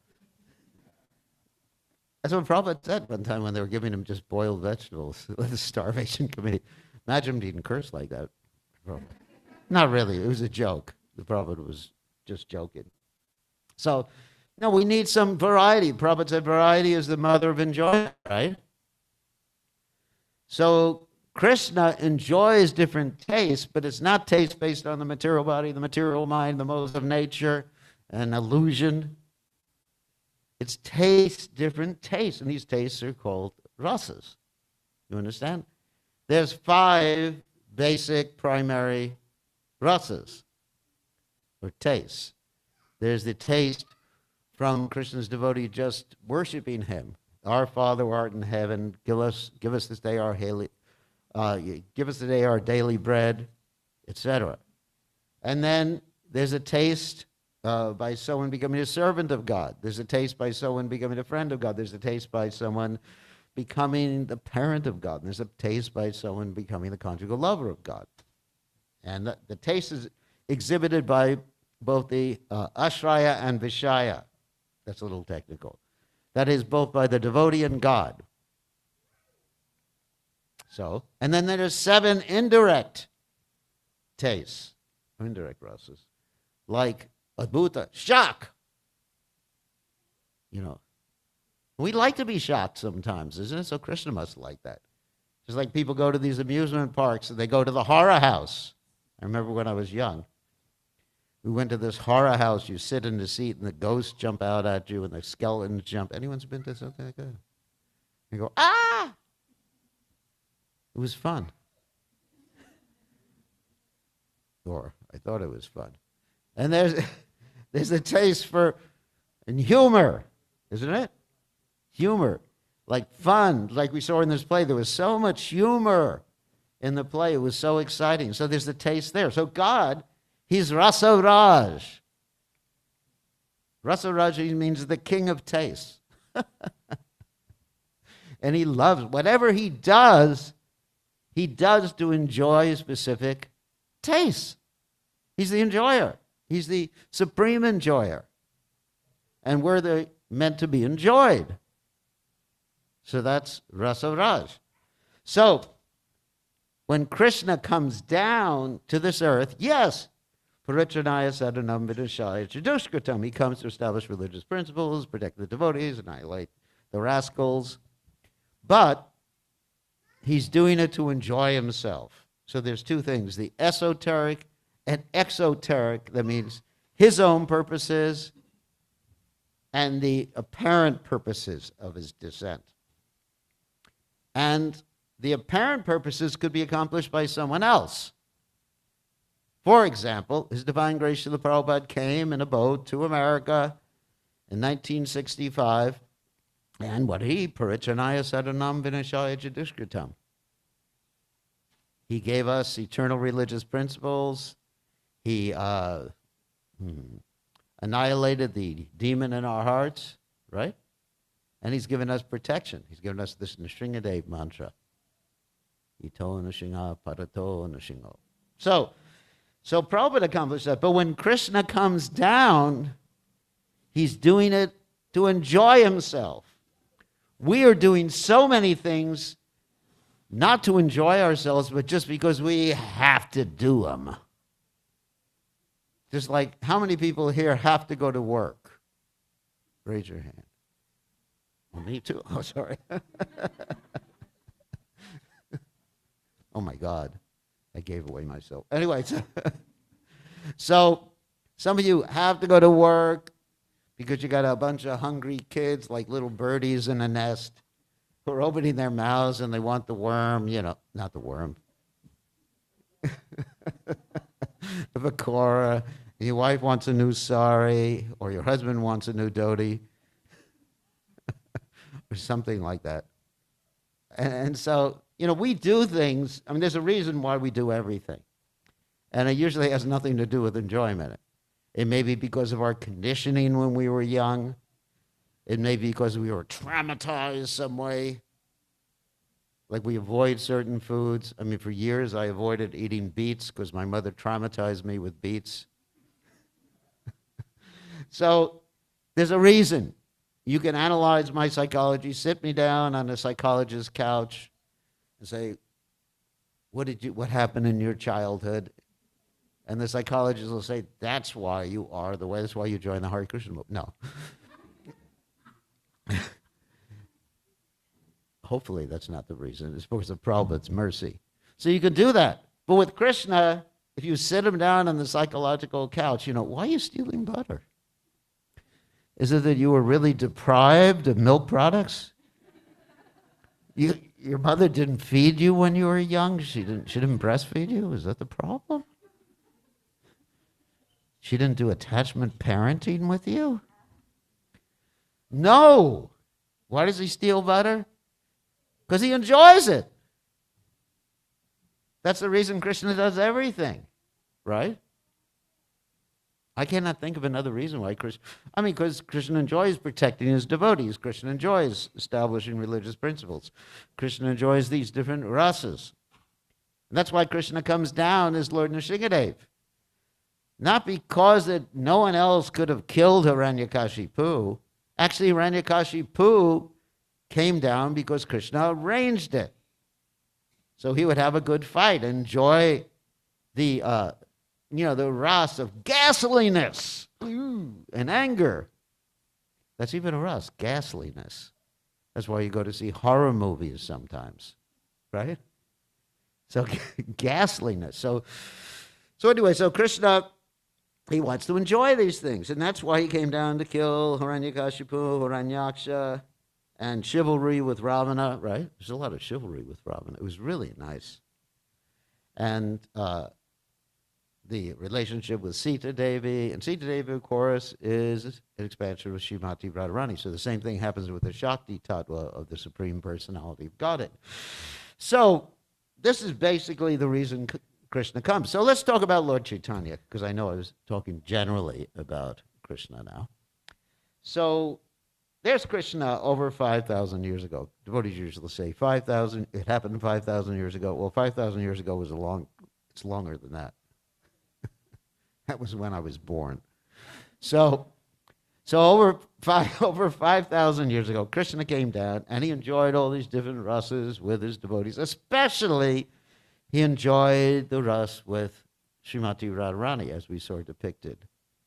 That's what Prabhupada said one time when they were giving him just boiled vegetables with the starvation committee. Imagine him eating curse like that. Not really. It was a joke. The Prabhupada was just joking. So, no, we need some variety. Prabhupada said variety is the mother of enjoyment, right? So Krsna enjoys different tastes, but it's not taste based on the material body, the material mind, the modes of nature, and illusion. It's taste, different tastes, and these tastes are called rasas. You understand? There's 5 basic primary rasas, or tastes. There's the taste from Krishna's devotee just worshiping him. Our Father who art in heaven, give us this day our give us today our daily bread, etc. And then there's a taste by someone becoming a servant of God. There's a taste by someone becoming a friend of God. There's a taste by someone becoming the parent of God. And there's a taste by someone becoming the conjugal lover of God. And the taste is exhibited by both the ashraya and vishaya. That's a little technical. That is both by the devotee and God. So, and then there's 7 indirect tastes, indirect rasas, like adbhuta, shock. You know, we like to be shocked sometimes, isn't it? So Krishna must like that. Just like people go to these amusement parks and they go to the horror house. I remember when I was young, we went to this horror house. You sit in the seat and the ghosts jump out at you and the skeletons jump. Anyone's been to something like that? You go, ah! It was fun. Or I thought it was fun. And there's a taste for and humor, isn't it? Humor, like fun, like we saw in this play. There was so much humor in the play. It was so exciting. So there's the taste there. So God, he's Rasaraj. Rasaraj means the king of tastes. And he loves whatever he does to enjoy specific tastes. He's the enjoyer. He's the supreme enjoyer. And we're meant to be enjoyed. So that's Rasaraj. So when Krishna comes down to this earth, yes, Paritranaya Sadhanam Vidashaya Chadushkratam, he comes to establish religious principles, protect the devotees, annihilate the rascals. But he's doing it to enjoy himself. So there's 2 things, the esoteric and exoteric, that means his own purposes and the apparent purposes of his descent. And the apparent purposes could be accomplished by someone else. For example, His Divine Grace Srila Prabhupada came in a boat to America in 1965, and what he, Paritranaya Sadhanam Vinashaya Jadushkritam. He gave us eternal religious principles. He annihilated the demon in our hearts, right? And he's given us protection. He's given us this Nrsingadev mantra. Ito Nrsinga Parato Nrsingo. So Prabhupada accomplished that. But when Krishna comes down, he's doing it to enjoy himself. We are doing so many things not to enjoy ourselves, but just because we have to do them. Just like, how many people here have to go to work? Raise your hand. Well, me too. Oh, sorry. Oh, my God. I gave away myself. Anyway, so some of you have to go to work because you got a bunch of hungry kids like little birdies in a nest who are opening their mouths and they want the worm, not the worm. Of a Gaura. Your wife wants a new sari, or your husband wants a new dhoti, or something like that. And so, we do things. I mean, there's a reason why we do everything. And it usually has nothing to do with enjoyment. It may be because of our conditioning when we were young. It may be because we were traumatized some way. Like we avoid certain foods. I mean, for years I avoided eating beets because my mother traumatized me with beets. So there's a reason. You can analyze my psychology, sit me down on a psychologist's couch and say, what happened in your childhood? And the psychologist will say, that's why you are the way, that's why you joined the Hare Krishna movement. No. Hopefully that's not the reason. It's because of Prabhupada's mercy. So you can do that. But with Krishna, if you sit him down on the psychological couch, why are you stealing butter? Is it that you were really deprived of milk products? Your mother didn't feed you when you were young? She didn't breastfeed you? Is that the problem? She didn't do attachment parenting with you? No. Why does he steal butter? Because he enjoys it. That's the reason Krishna does everything, right? I cannot think of another reason why Krishna... because Krishna enjoys protecting his devotees. Krishna enjoys establishing religious principles. Krishna enjoys these different rasas. And that's why Krishna comes down as Lord Nrsingadev. Not because that no one else could have killed Hiranyakashipu. Actually, Hiranyakashipu came down because Krishna arranged it. So he would have a good fight, enjoy the ras of ghastliness and anger. That's even a ras, ghastliness. That's why you go to see horror movies sometimes, right? So ghastliness. So anyway, so Krishna, he wants to enjoy these things, and that's why he came down to kill Hiranyakashipu, Hiranyaksha, and chivalry with Ravana, right? There's a lot of chivalry with Ravana. It was really nice. And the relationship with Sita Devi, and Sita Devi, of course, is an expansion of Srimati Radharani. So the same thing happens with the Shakti Tattva of the Supreme Personality of Godhead. So this is basically the reason Krishna comes. So let's talk about Lord Chaitanya, because I know I was talking generally about Krishna now. So there's Krishna over 5,000 years ago. Devotees usually say 5,000. It happened 5,000 years ago. Well, 5,000 years ago was it's longer than that. That was when I was born. So over 5,000 years ago, Krishna came down, and he enjoyed all these different rasas with his devotees. Especially, he enjoyed the ras with Srimati Radharani, as we saw depicted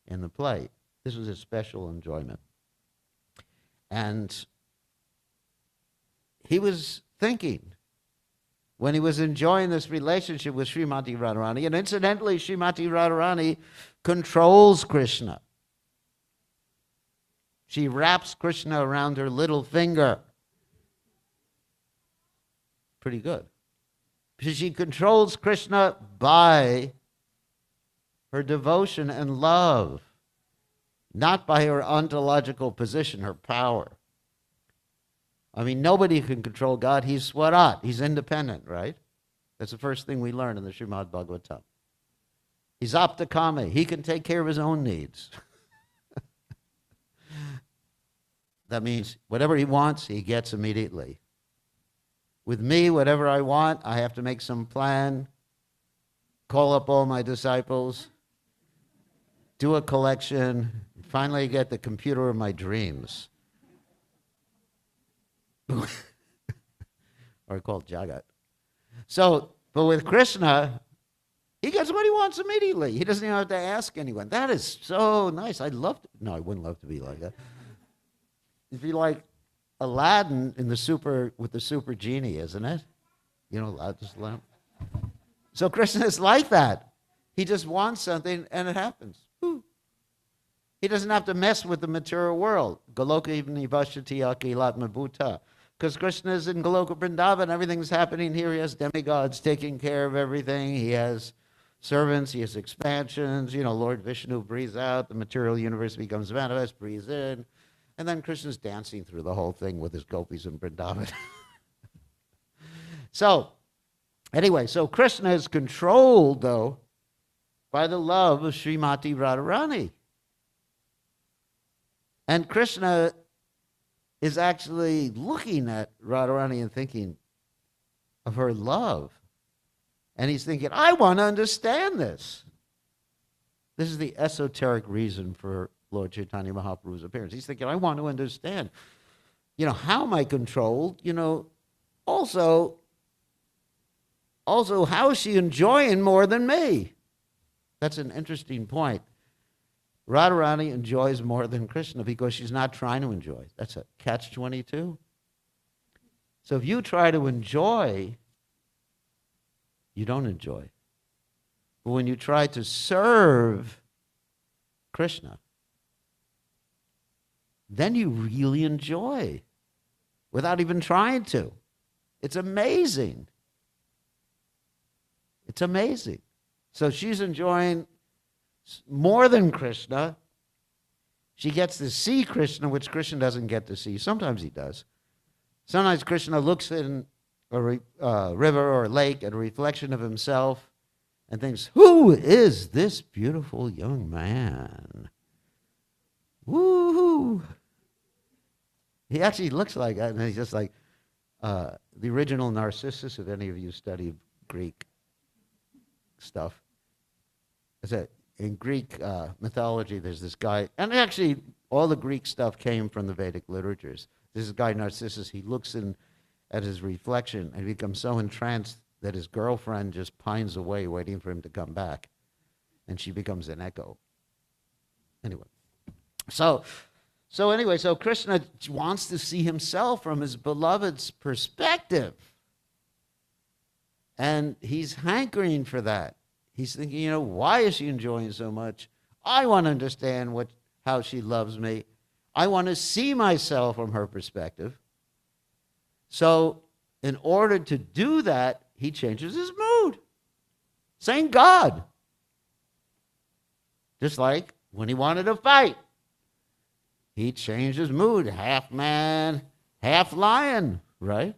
in the play. This was a special enjoyment. And he was thinking, when he was enjoying this relationship with Srimati Radharani, and incidentally, Srimati Radharani controls Krishna. She wraps Krishna around her little finger. Pretty good. She controls Krishna by her devotion and love, not by her ontological position, her power. Nobody can control God. He's Swarat. He's independent, right? That's the first thing we learn in the Srimad Bhagavatam. He's Aptakame. He can take care of his own needs. That means whatever he wants, he gets immediately. With me, whatever I want, I have to make some plan, call up all my disciples, do a collection, finally get the computer of my dreams. Or called Jagat. So, but with Krishna, he gets what he wants immediately. He doesn't even have to ask anyone. That is so nice. I wouldn't love to be like that. It'd be like Aladdin with the super genie, isn't it? Aladdin's lamp. So Krishna is like that. He just wants something and it happens. Woo. He doesn't have to mess with the material world. Goloka nivashati akilatma bhuta. Because Krishna is in Goloka Vrindavan, everything's happening here. He has demigods taking care of everything. He has servants, he has expansions. Lord Vishnu breathes out, the material universe becomes manifest, breathes in. And then Krishna's dancing through the whole thing with his gopis in Vrindavan. So Krishna is controlled, though, by the love of Srimati Radharani. And Krishna is actually looking at Radharani and thinking of her love. And he's thinking, I want to understand this. This is the esoteric reason for Lord Caitanya Mahaprabhu's appearance. He's thinking, I want to understand, how am I controlled? Also, how is she enjoying more than me? That's an interesting point. Radharani enjoys more than Krishna because she's not trying to enjoy. That's a catch-22. So if you try to enjoy, you don't enjoy. But when you try to serve Krishna, then you really enjoy without even trying to. It's amazing. It's amazing. So she's enjoying more than Krishna. She gets to see Krishna, which Krishna doesn't get to see. Sometimes he does. Sometimes Krishna looks in a river or a lake at a reflection of himself and thinks, who is this beautiful young man? Woo-hoo! He actually looks like that, and he's just like the original Narcissus, if any of you study Greek stuff. Is that in Greek mythology, there's this guy, and actually all the Greek stuff came from the Vedic literatures. This guy Narcissus, he looks at his reflection and becomes so entranced that his girlfriend just pines away waiting for him to come back, and she becomes an echo. Anyway, so Krishna wants to see himself from his beloved's perspective, and he's hankering for that. He's thinking, why is she enjoying so much? I want to understand how she loves me. I want to see myself from her perspective. So in order to do that, he changes his mood. Same God. Just like when he wanted to fight, he changed his mood. Half man, half lion, right?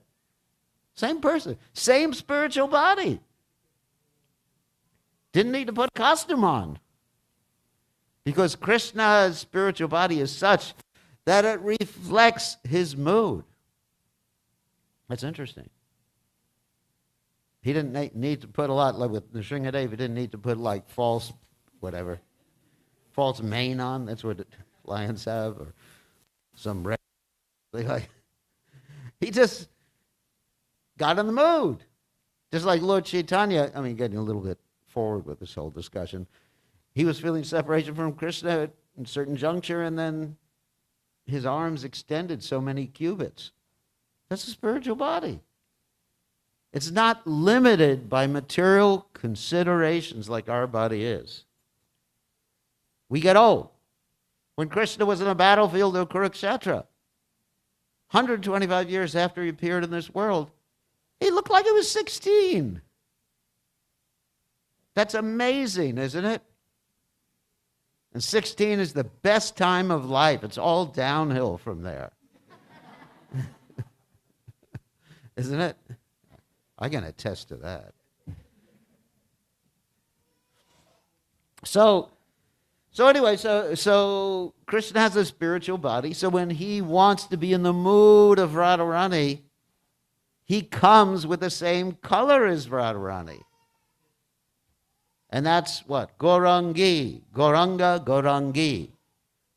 Same person, same spiritual body. Didn't need to put a costume on. Because Krishna's spiritual body is such that it reflects his mood. That's interesting. He didn't need to put a lot, like with Nrsingadev, he didn't need to put like false mane on. That's what lions have, or some red. He just got in the mood. Just like Lord Chaitanya, getting a little bit forward with this whole discussion. He was feeling separation from Krishna at a certain juncture, and then his arms extended so many cubits. That's a spiritual body. It's not limited by material considerations like our body is. We get old. When Krishna was in the battlefield of Kurukshetra, 125 years after he appeared in this world, he looked like he was 16. That's amazing, isn't it? And 16 is the best time of life. It's all downhill from there. Isn't it? I can attest to that. So Krishna has a spiritual body. So when he wants to be in the mood of Radharani, he comes with the same color as Radharani. And that's what? Gaurangi. Gauranga, Gaurangi.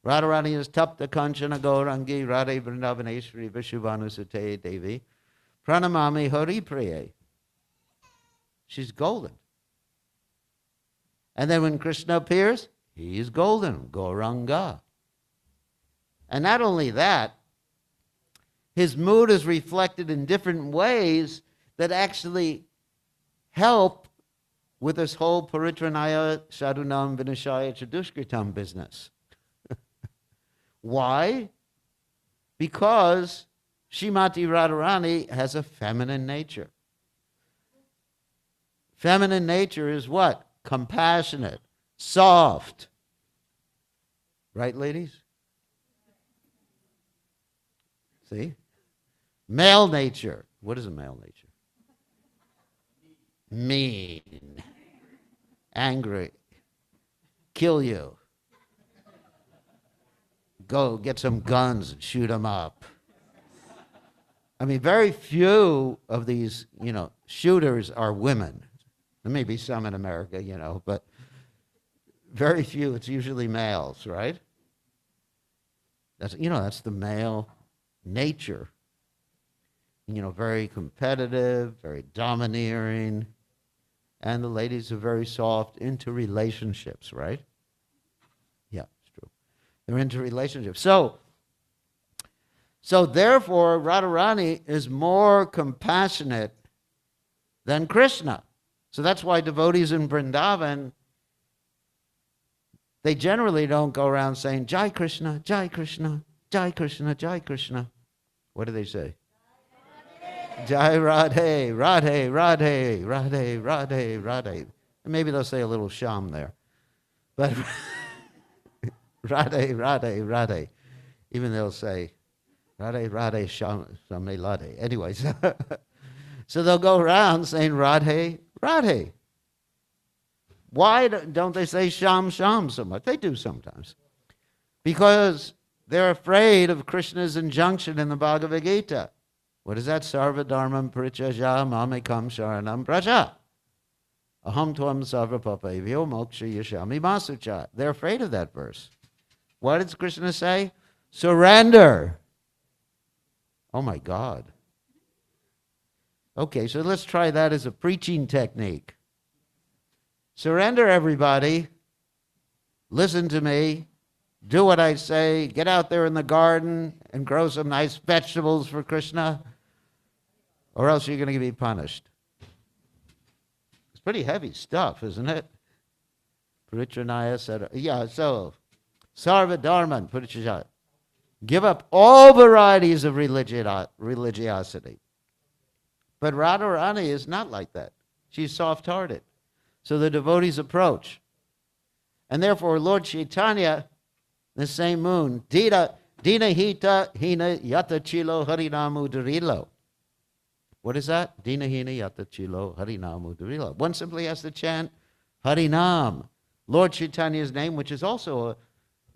Radharani is Tapta Kanchana Gaurangi, Radhe Vrindavaneshwari Vishuvanu Sute Devi. Pranamami Hari Priye. She's golden. And then when Krishna appears, he is golden, Gauranga. And not only that, his mood is reflected in different ways that actually help with this whole Paritranaya Sadhunam Vinashaya Chadushkritam business. Why? Because Srimati Radharani has a feminine nature. Feminine nature is what? Compassionate, soft. Right, ladies? See? Male nature. What is a male nature? Mean. Angry. Kill you. Go get some guns and shoot them up. Very few of these, shooters are women. There may be some in America, but very few. It's usually males, right? That's the male nature. Very competitive, very domineering. And the ladies are very soft, into relationships, right? Yeah, it's true. They're into relationships. So therefore, Radharani is more compassionate than Krishna. So that's why devotees in Vrindavan, they generally don't go around saying, Jai Krishna, Jai Krishna, Jai Krishna, Jai Krishna. What do they say? Jai Radhe, Radhe, Radhe, Radhe, Radhe, Radhe. And maybe they'll say a little sham there. But Radhe, Radhe, Radhe. Even they'll say, Radhe, Radhe, sham lade. Anyways, so they'll go around saying Radhe, Radhe. Why don't they say sham so much? They do sometimes. Because they're afraid of Krishna's injunction in the Bhagavad Gita. What is that? Sarva dharmam parityajya mamekam sharanam praja. Aham tvam sarva papavyo moksha yashami masucha. They're afraid of that verse. What does Krishna say? Surrender. Oh my God. Okay, so let's try that as a preaching technique. Surrender, everybody. Listen to me. Do what I say. Get out there in the garden and grow some nice vegetables for Krishna, or else you're going to be punished. It's pretty heavy stuff, isn't it? Paritranaya said, yeah, so, Sarva Dharman, Paritranaya. Give up all varieties of religiosity. But Radharani is not like that. She's soft-hearted. So the devotees approach. And therefore, Lord Chaitanya, the same moon, Dina Hita Hina Yata Chilo Harinamu Darilo. What is that? Dina Hina Yata Chilo Harinamu Darilo. One simply has to chant Harinam, Lord Chaitanya's name, which is also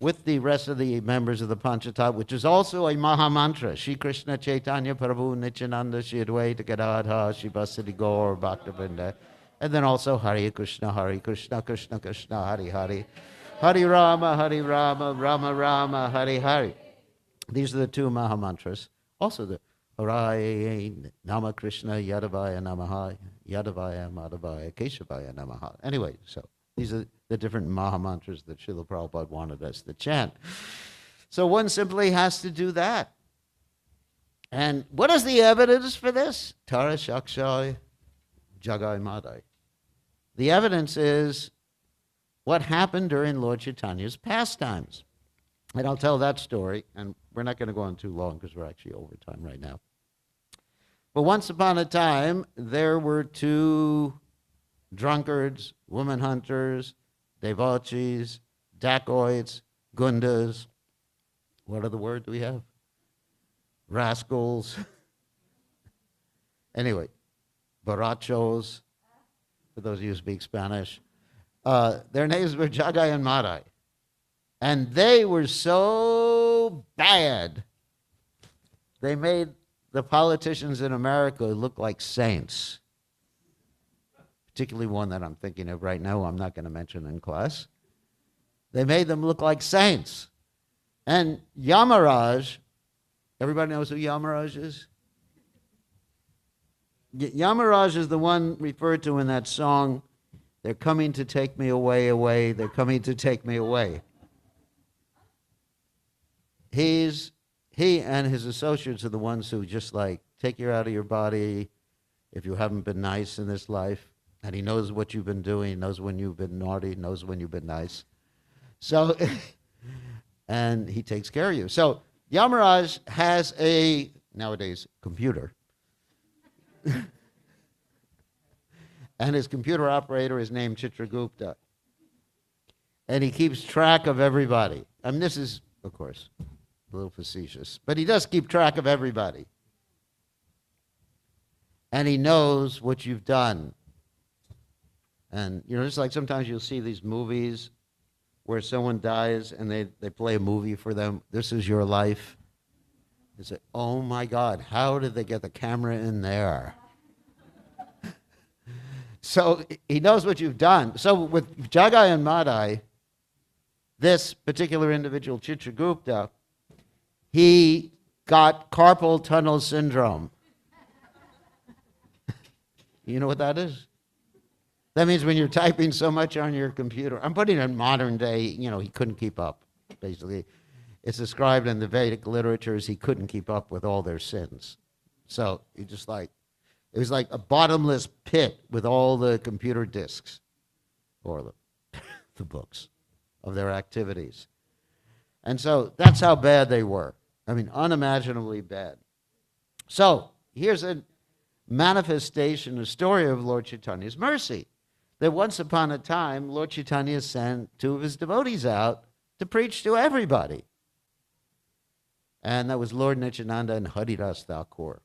with the rest of the members of the Panchatattva, which is also a Mahamantra. Shri Krishna Chaitanya Prabhu Nityananda Shri Advaita Gadadha Shri Vasudhi Gaur Bhaktivinoda. And then also Hare Krishna, Krishna Krishna, Hare Hare. Hare Rama, Rama Rama, Hare Hare. These are the two Mahamantras. Also the Hare Nama Krishna Yadavaya Namaha, Yadavaya Madhavaya Keshavaya Namaha. Anyway, so these are the different Mahamantras that Srila Prabhupada wanted us to chant. So one simply has to do that. And what is the evidence for this? Tara Shakshay Jagai Madai. The evidence is what happened during Lord Chaitanya's pastimes. And I'll tell that story, and we're not going to go on too long because we're actually over time right now. But once upon a time, there were two drunkards, woman hunters, debauchees, dacoits, gundas. What other word do we have? Rascals. Anyway, borrachos, for those of you who speak Spanish. Their names were Jagai and Madai. And they were so bad, they made the politicians in America look like saints. Particularly one that I'm thinking of right now, I'm not going to mention in class. They made them look like saints. And Yamaraja, everybody knows who Yamaraja is? Yamaraja is the one referred to in that song, they're coming to take me away, away, they're coming to take me away. He and his associates are the ones who just like take you out of your body if you haven't been nice in this life. And he knows what you've been doing, he knows when you've been naughty, knows when you've been nice. So, and he takes care of you. So Yamaraj has a, nowadays, computer. And his computer operator is named Chitragupta. And he keeps track of everybody. I mean, this is, of course, a little facetious, but he does keep track of everybody. And he knows what you've done. And, you know, just like sometimes you'll see these movies where someone dies and they play a movie for them. This is your life. You say, oh my God, how did they get the camera in there? So he knows what you've done. So with Jagai and Madai, this particular individual, Chitragupta, he got carpal tunnel syndrome. You know what that is? That means when you're typing so much on your computer, I'm putting it in modern day, he couldn't keep up, basically. It's described in the Vedic literature as he couldn't keep up with all their sins. So it was like a bottomless pit with all the computer disks, or the books of their activities. And so that's how bad they were. I mean, unimaginably bad. So here's a manifestation, a story of Lord Chaitanya's mercy. That once upon a time, Lord Chaitanya sent two of his devotees out to preach to everybody. And that was Lord Nityananda and Haridas Thakur.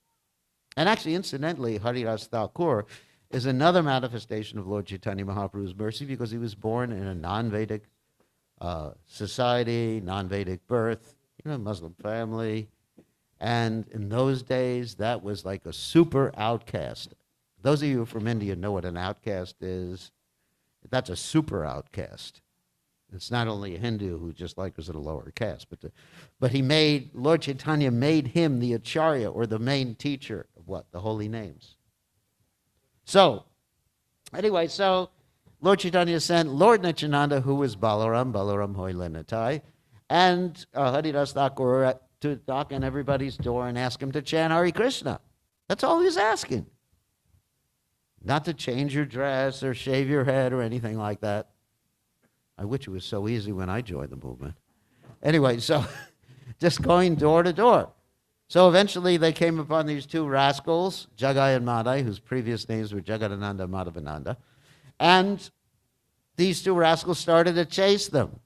And actually, incidentally, Haridas Thakur is another manifestation of Lord Caitanya Mahaprabhu's mercy because he was born in a non-Vedic society, non-Vedic birth, Muslim family. And in those days, that was like a super outcast. Those of you from India know what an outcast is. That's a super outcast. It's not only a Hindu who just was at a lower caste, but Lord Chaitanya made him the acharya, or the main teacher of what? The holy names. So, anyway, Lord Chaitanya sent Lord Nityananda, who was Balaram Hoylanatai, and Haridas Thakur to knock on everybody's door and ask him to chant Hare Krishna. That's all he was asking. Not to change your dress or shave your head or anything like that. I wish it was so easy when I joined the movement. Anyway, so just going door to door. So eventually they came upon these two rascals, Jagai and Madai, whose previous names were Jagadananda and Madhavananda. And these two rascals started to chase them.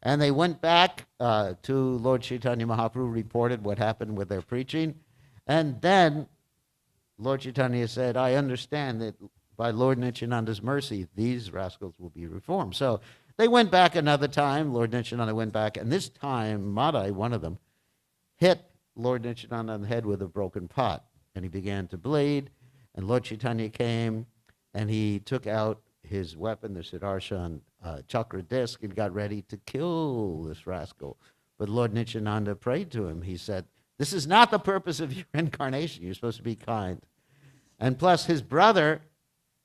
And they went back to Lord Caitanya Mahaprabhu, reported what happened with their preaching. And then Lord Chaitanya said, I understand that by Lord Nityananda's mercy, these rascals will be reformed. So they went back another time. Lord Nityananda went back. And this time, Madai, one of them, hit Lord Nityananda on the head with a broken pot. And he began to bleed. And Lord Chaitanya came, and he took out his weapon, the Siddharshan chakra disc, and got ready to kill this rascal. But Lord Nityananda prayed to him. He said, this is not the purpose of your incarnation. You're supposed to be kind. And plus, his brother,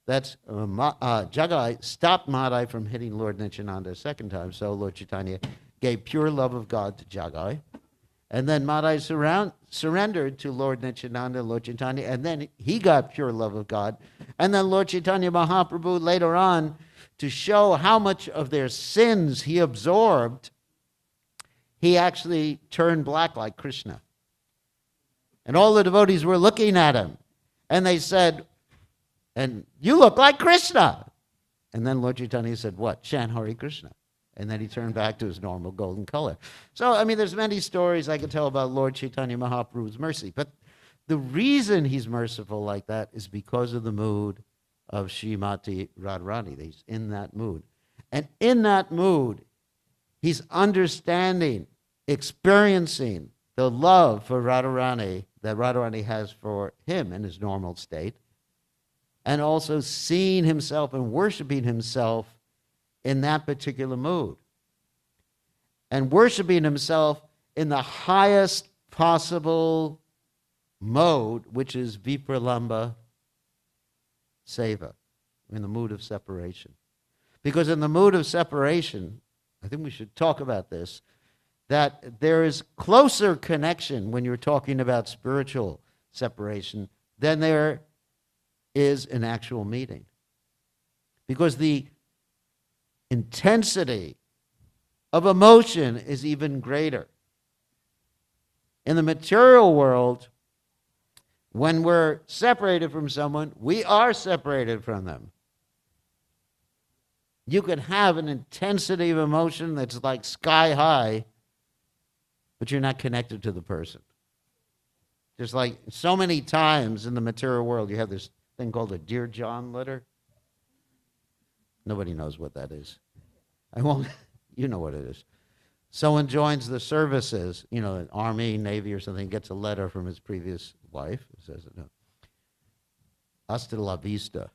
that's Jagai, stopped Madai from hitting Lord Nityananda a second time. So Lord Chaitanya gave pure love of God to Jagai. And then Madai surrendered to Lord Nityananda, Lord Chaitanya, and then he got pure love of God. And then Lord Chaitanya Mahaprabhu later on, to show how much of their sins he absorbed, he actually turned black like Krsna. And all the devotees were looking at him. And they said, and you look like Krsna. And then Lord Chaitanya said, what? Chant Hare Krishna. And then he turned back to his normal golden color. So, I mean, there's many stories I could tell about Lord Chaitanya Mahaprabhu's mercy. But the reason he's merciful like that is because of the mood of Srimati Radharani. He's in that mood. And in that mood, he's understanding, experiencing the love for Radharani that Radharani has for him in his normal state, and also seeing himself and worshiping himself in that particular mood, and worshiping himself in the highest possible mode, which is Vipralamba Seva, in the mood of separation. Because in the mood of separation, I think we should talk about this, that there is closer connection when you're talking about spiritual separation than there is an actual meeting. Because the intensity of emotion is even greater. In the material world, when we're separated from someone, we are separated from them. You can have an intensity of emotion that's like sky high, but you're not connected to the person. Just like so many times in the material world, you have this thing called a Dear John letter. Nobody knows what that is. I won't, you know what it is. Someone joins the services, an Army, Navy or something, gets a letter from his previous wife. It says, no, hasta la vista,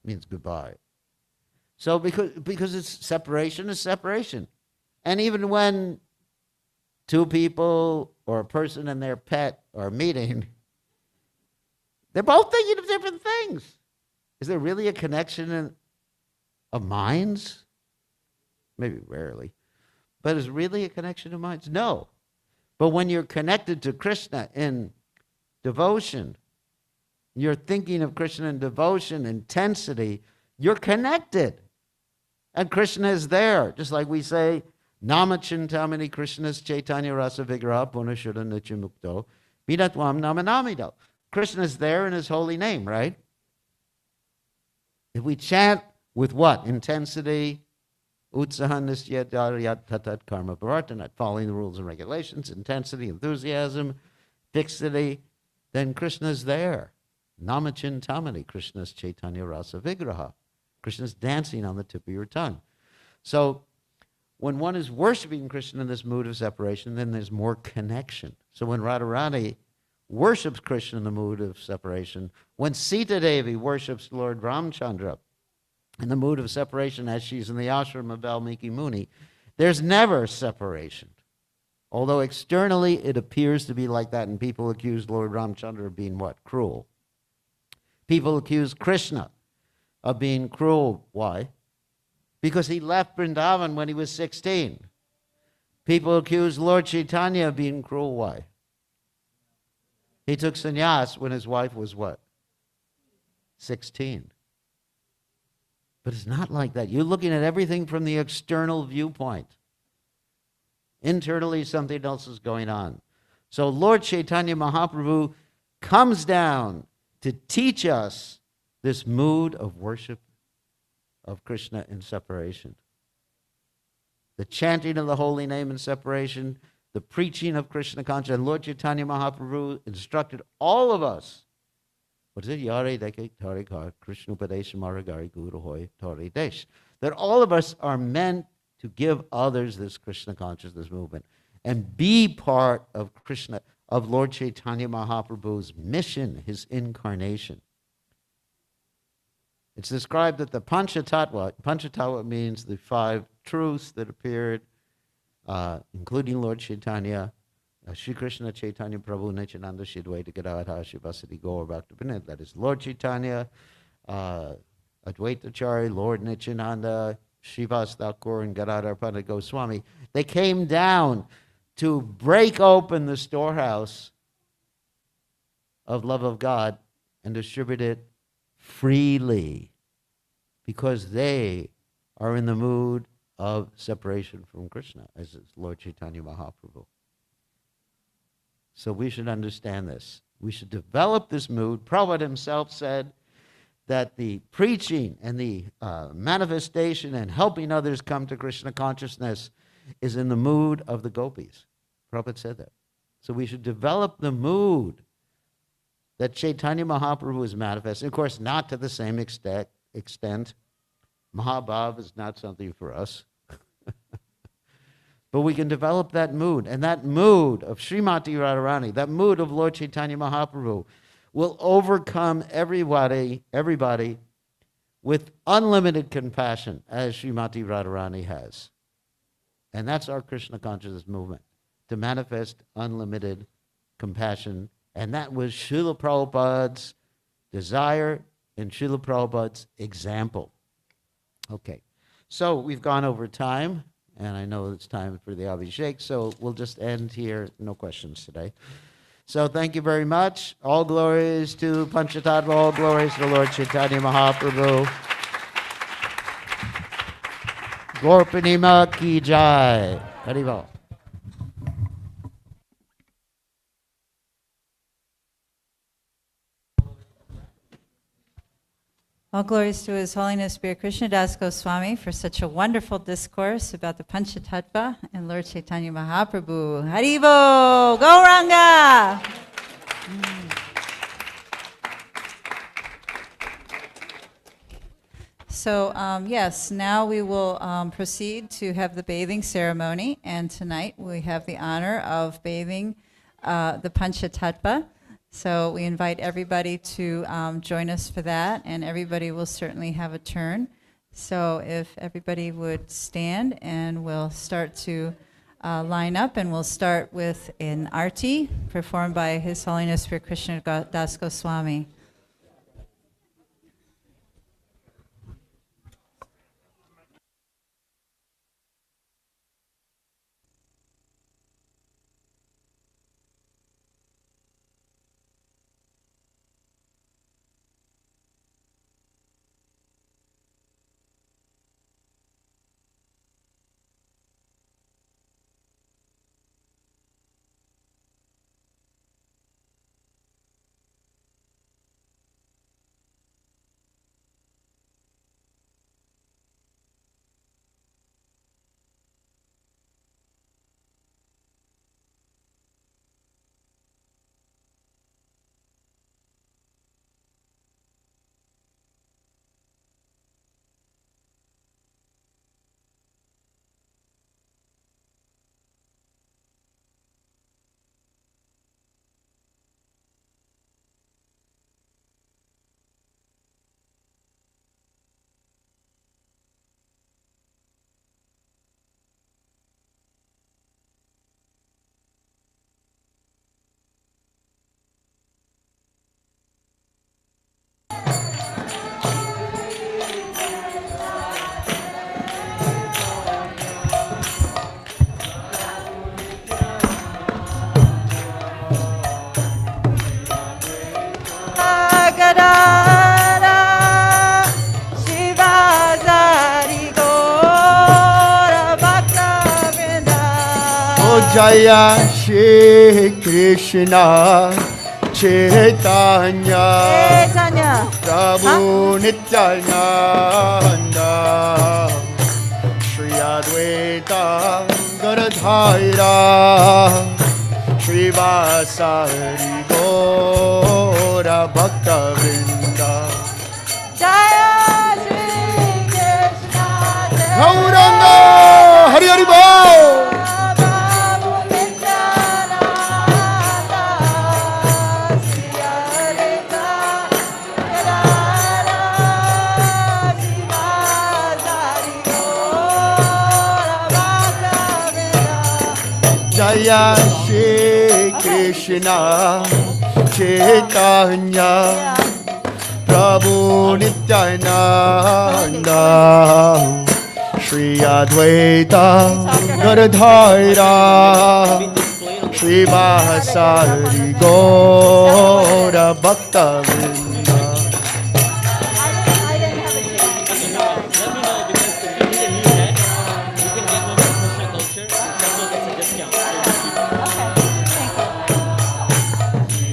means goodbye. So because it's separation is separation. And even when two people or a person and their pet are meeting, they're both thinking of different things. Is there really a connection of minds? Maybe rarely. But is really a connection of minds? No. But when you're connected to Krishna in devotion, you're thinking of Krishna in devotion, intensity, you're connected. And Krishna is there. Just like we say, Namachintamani Krishna's Caitanya Rasa Vigraha Punashuddha Nityamukto Vidatvam Namanamido. Krishna is there in his holy name, right? If we chant with what? Intensity, utsahanisya daryat tatat karma bhartanat, following the rules and regulations, intensity, enthusiasm, fixity, then Krishna is there. Namachintamani Krishna's Caitanya Rasa Vigraha. Krishna's dancing on the tip of your tongue. So when one is worshiping Krishna in this mood of separation, then there's more connection. So when Radharani worships Krishna in the mood of separation, when Sita Devi worships Lord Ramchandra in the mood of separation as she's in the ashram of Valmiki Muni, there's never separation. Although externally it appears to be like that, and people accuse Lord Ramchandra of being what? Cruel. People accuse Krishna of being cruel. Why? Because he left Vrindavan when he was 16. People accuse Lord Chaitanya of being cruel. Why? He took sannyas when his wife was what? 16. But it's not like that. You're looking at everything from the external viewpoint. Internally, something else is going on. So Lord Caitanya Mahaprabhu comes down to teach us this mood of worship of Krishna in separation. The chanting of the holy name in separation, the preaching of Krishna consciousness. And Lord Chaitanya Mahaprabhu instructed all of us. What is it? Yare deke tarikar Krishna Upadesha Maragari Guru Hoy Tari Desh. That all of us are meant to give others this Krishna consciousness movement and be part of Krishna, of Lord Chaitanya Mahaprabhu's mission, his incarnation. It's described that the Panchatattva means the 5 truths that appeared, including Lord Chaitanya, Shri Krishna Chaitanya Prabhu Nityananda Shri Advaita Gadadhara Shivasati Gaura Bhaktivinoda. That is Lord Chaitanya, Advaitacharya, Lord Nityananda, Srivas Thakur, and Gadadhara Pandit Goswami. They came down to break open the storehouse of love of God and distribute it freely, because they are in the mood of separation from Krishna, as is Lord Chaitanya Mahaprabhu. So we should understand this. We should develop this mood. Prabhupada himself said that the preaching and the manifestation and helping others come to Krishna consciousness is in the mood of the gopis. Prabhupada said that. So we should develop the mood that Chaitanya Mahaprabhu is manifesting. Of course, not to the same extent. Mahabhav is not something for us. But we can develop that mood. And that mood of Srimati Radharani, that mood of Lord Chaitanya Mahaprabhu, will overcome everybody with unlimited compassion, as Srimati Radharani has. And that's our Krishna consciousness movement, to manifest unlimited compassion. And that was Srila Prabhupada's desire and Srila Prabhupada's example. Okay, so we've gone over time, and I know it's time for the Abhishek, so we'll just end here. No questions today. So thank you very much. All glories to Panchatattva, all glories to Lord Chaitanya Mahaprabhu. Gaura Purnima ki jai. Haribol. All glories to His Holiness Sri Krishna Das Goswami for such a wonderful discourse about the Panchatattva and Lord Chaitanya Mahaprabhu. Haribo! Gauranga! So, yes, now we will proceed to have the bathing ceremony. And tonight we have the honor of bathing the Panchatattva. So we invite everybody to join us for that, and everybody will certainly have a turn. So if everybody would stand, and we'll start to line up, and we'll start with an arti performed by His Holiness Sri Krishna Das Goswami. Jaya Shri Krishna Caitanya Prabhu Nityananda Shri Advaita Gadadhaira Shri Vasari Gaura Bhakta Vrinda Jaya Shri Krishna Gauranga Hari Hari Bol Jaya Shri Krishna Caitanya Prabhu Nityananda Shri Advaita Gadadhaira Shri Vasari Gaura Bhakta Vrinda.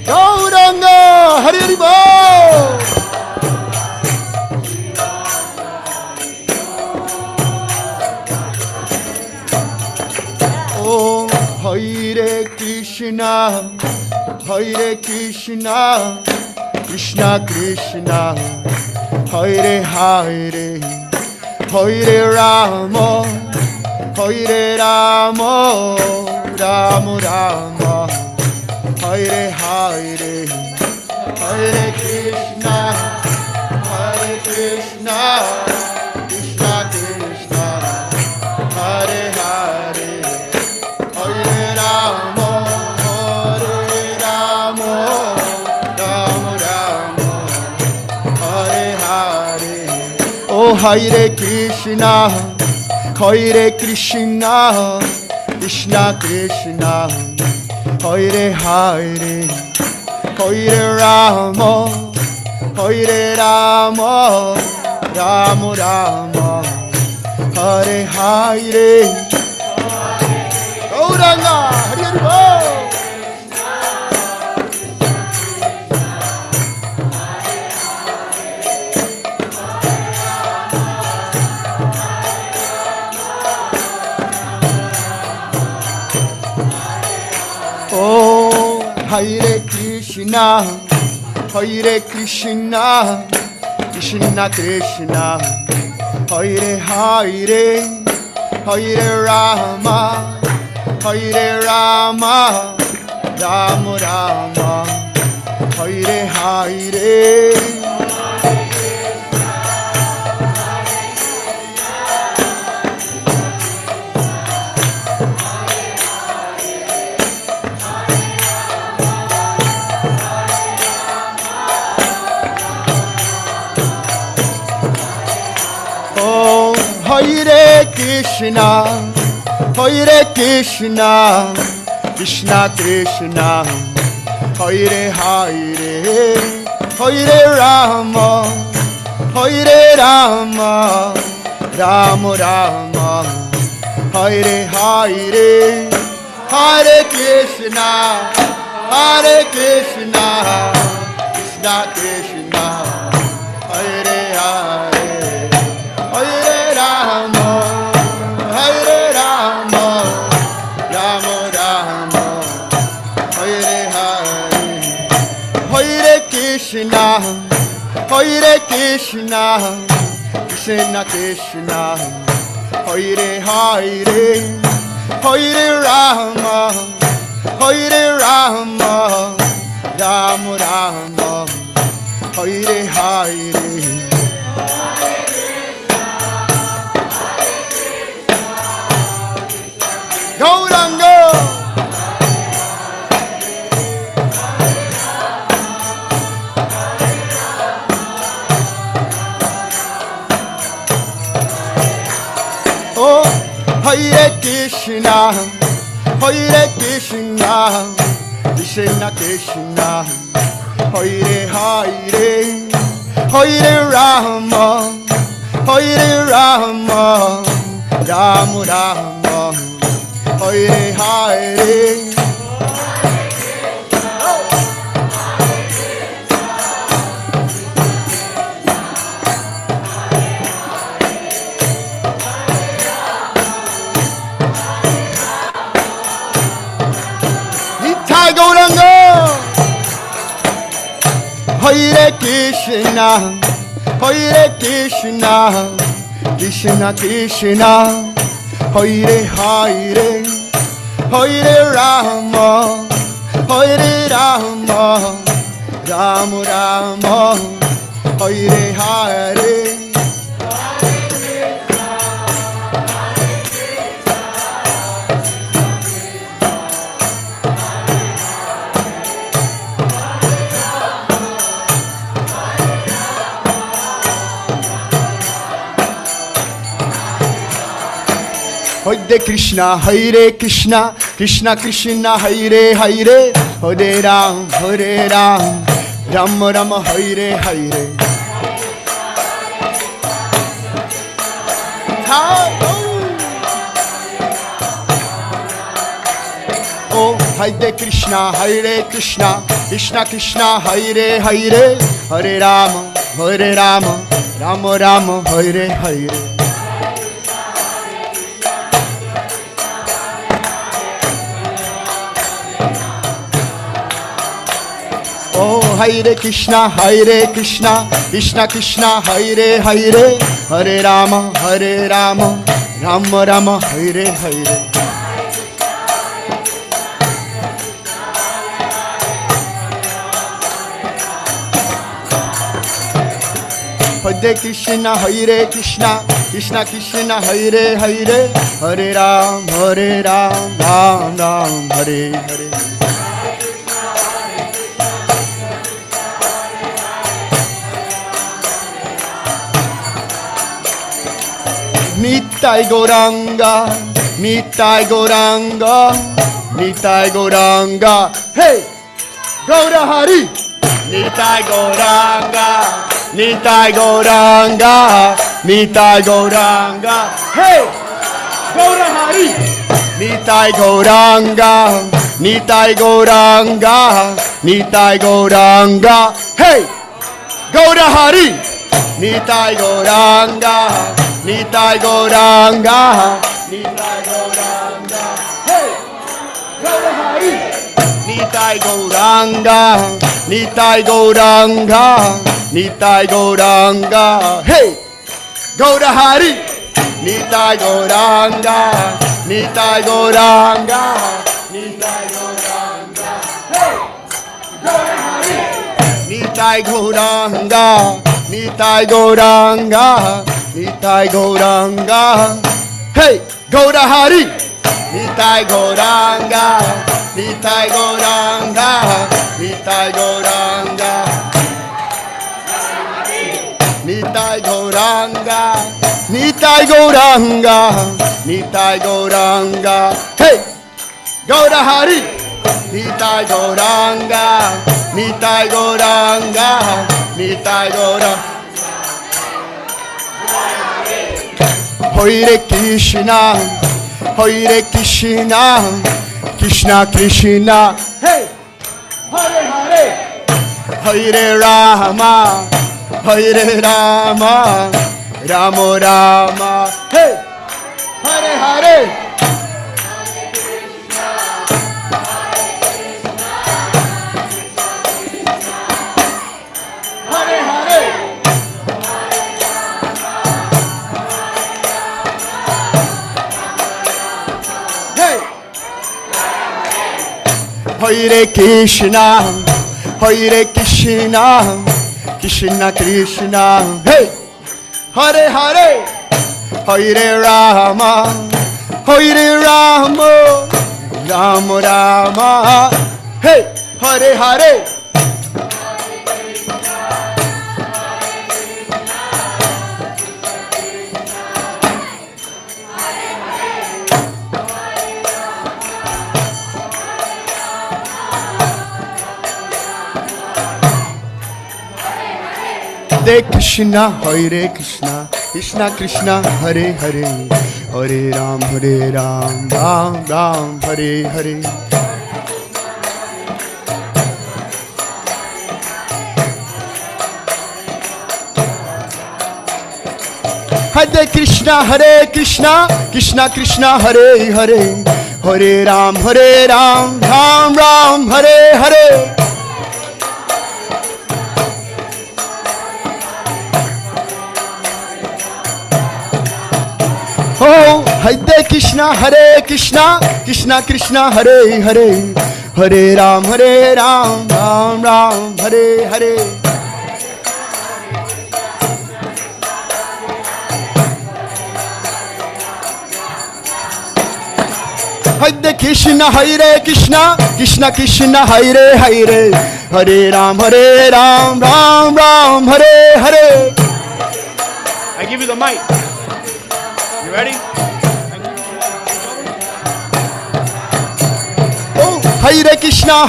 Gauranga Hari Hari Bol Om Hare Krishna Krishna Krishna Hare Hare Hare Rama Rama Rama Hare Hare Hare Krishna Krishna Krishna Hare Hare Hare Rama Rama Rama Hare Hare. Oh Hare Krishna Krishna Krishna Hare Hare Hare Rama Rama Rama Hare Hare. Gauranga Hari Hari Bol Oh Hare Krishna Krishna Krishna Hare Hare Hare Rama Rama Rama Hare Hare. Hare Krishna, Hare Krishna, Krishna Krishna, Hare Hare, Hare Rama, Hare Rama, Rama Rama, Hare Hare, Hare Krishna, Hare Krishna, Krishna Krishna, Hare Hare, Hare Rama, Hare Rama, Rama Rama, Hare Hare, Hare Krishna, Hare Krishna, Krishna Krishna, Hare Hare, Hare Rama, Hare Rama, Rama Rama, Hare Hare. Gauranga. Oh, Hare Krishna, Hare Krishna, Krishna Krishna, Hare Hare, Hare Rama, Hare Rama, Rama Rama, Hare Hare. Nitai Gauranga. Hare Krishna, Hare Krishna, Krishna Krishna, Hare Hare, Hare Rama, Hare Rama, Rama Rama, Hare Hare. Hare Krishna, Hare Krishna, Krishna Krishna, Hare Hare, Hare Ram, Hare Ram, Rama Rama, Hare Hare. Oh, Hare Krishna, Hare Krishna, Krishna Krishna, Hare Hare, Hare Rama, Hare Rama, Rama Rama, Hare Hare. Oh, Hare Krishna, Hare Krishna, Krishna Krishna, Hare Hare, Hare Rama, Hare Rama, Rama Rama, Hare Hare. Hare Krishna, Hare Krishna, Krishna Krishna, Hare Hare, Hare Ram, Hare Ram, Ram Ram, Hare Hare. Nitai Gauranga, Nitai Gauranga, Nitai Gauranga, hey, Gaura Hari. Nitai Gauranga, Nitai Gauranga, Nitai Gauranga, hey, Gaura Hari. Nitai Gauranga, Nitai Gauranga, Nitai Gauranga, hey, Gaura Hari. Nitai Gauranga, Nitai Gauranga, Nitai Gauranga, hey, Gaura Hari. Nitai Gauranga, Nitai Gauranga, Nitai Gauranga, hey, Gaura Hari. Nitai Gauranga, Nitai Gauranga, Nitai Gauranga, hey, Gaura Hari. Nitai Gauranga, Nitai Gauranga, Nitai Gauranga, hey, Gaura Hari. Nitai Gauranga, Nitai Gauranga, Nitai Gauranga, Nitai Gauranga, Nitai Gauranga, Nitai Gauranga, hey, Gaura Hari, Nitai Gauranga, Nitai Gauranga, Nitai Gauranga. Hare Krishna, Hare Krishna, Krishna Krishna, hey, Hare Hare, Hare Rama, Hare Rama, Rama Rama, hey, Hare Hare. Hare Hare. Hey. Hare Krishna, Hare Krishna, Krishna Krishna, hey, Hare Hare, Hare Rama, Hare Rama, Rama Rama, hey, Hare Hare. Hare Krishna, Hare Krishna, Krishna Krishna, Hare Hare, Hare Ram, Ram Ram, Hare Hare. Hare Krishna, Krishna Krishna, Hare Hare, Hare Ram, Ram Ram, Hare Hare. Oh, Hare Krishna, Krishna Krishna, Hare Hare, Hare Ram, Ram Ram, Hare Hare. Hare Krishna, Krishna Krishna, Hare Hare, Hare Ram, Ram Ram, Hare Hare. I give you the mic. You ready? Oh, Hare Krishna,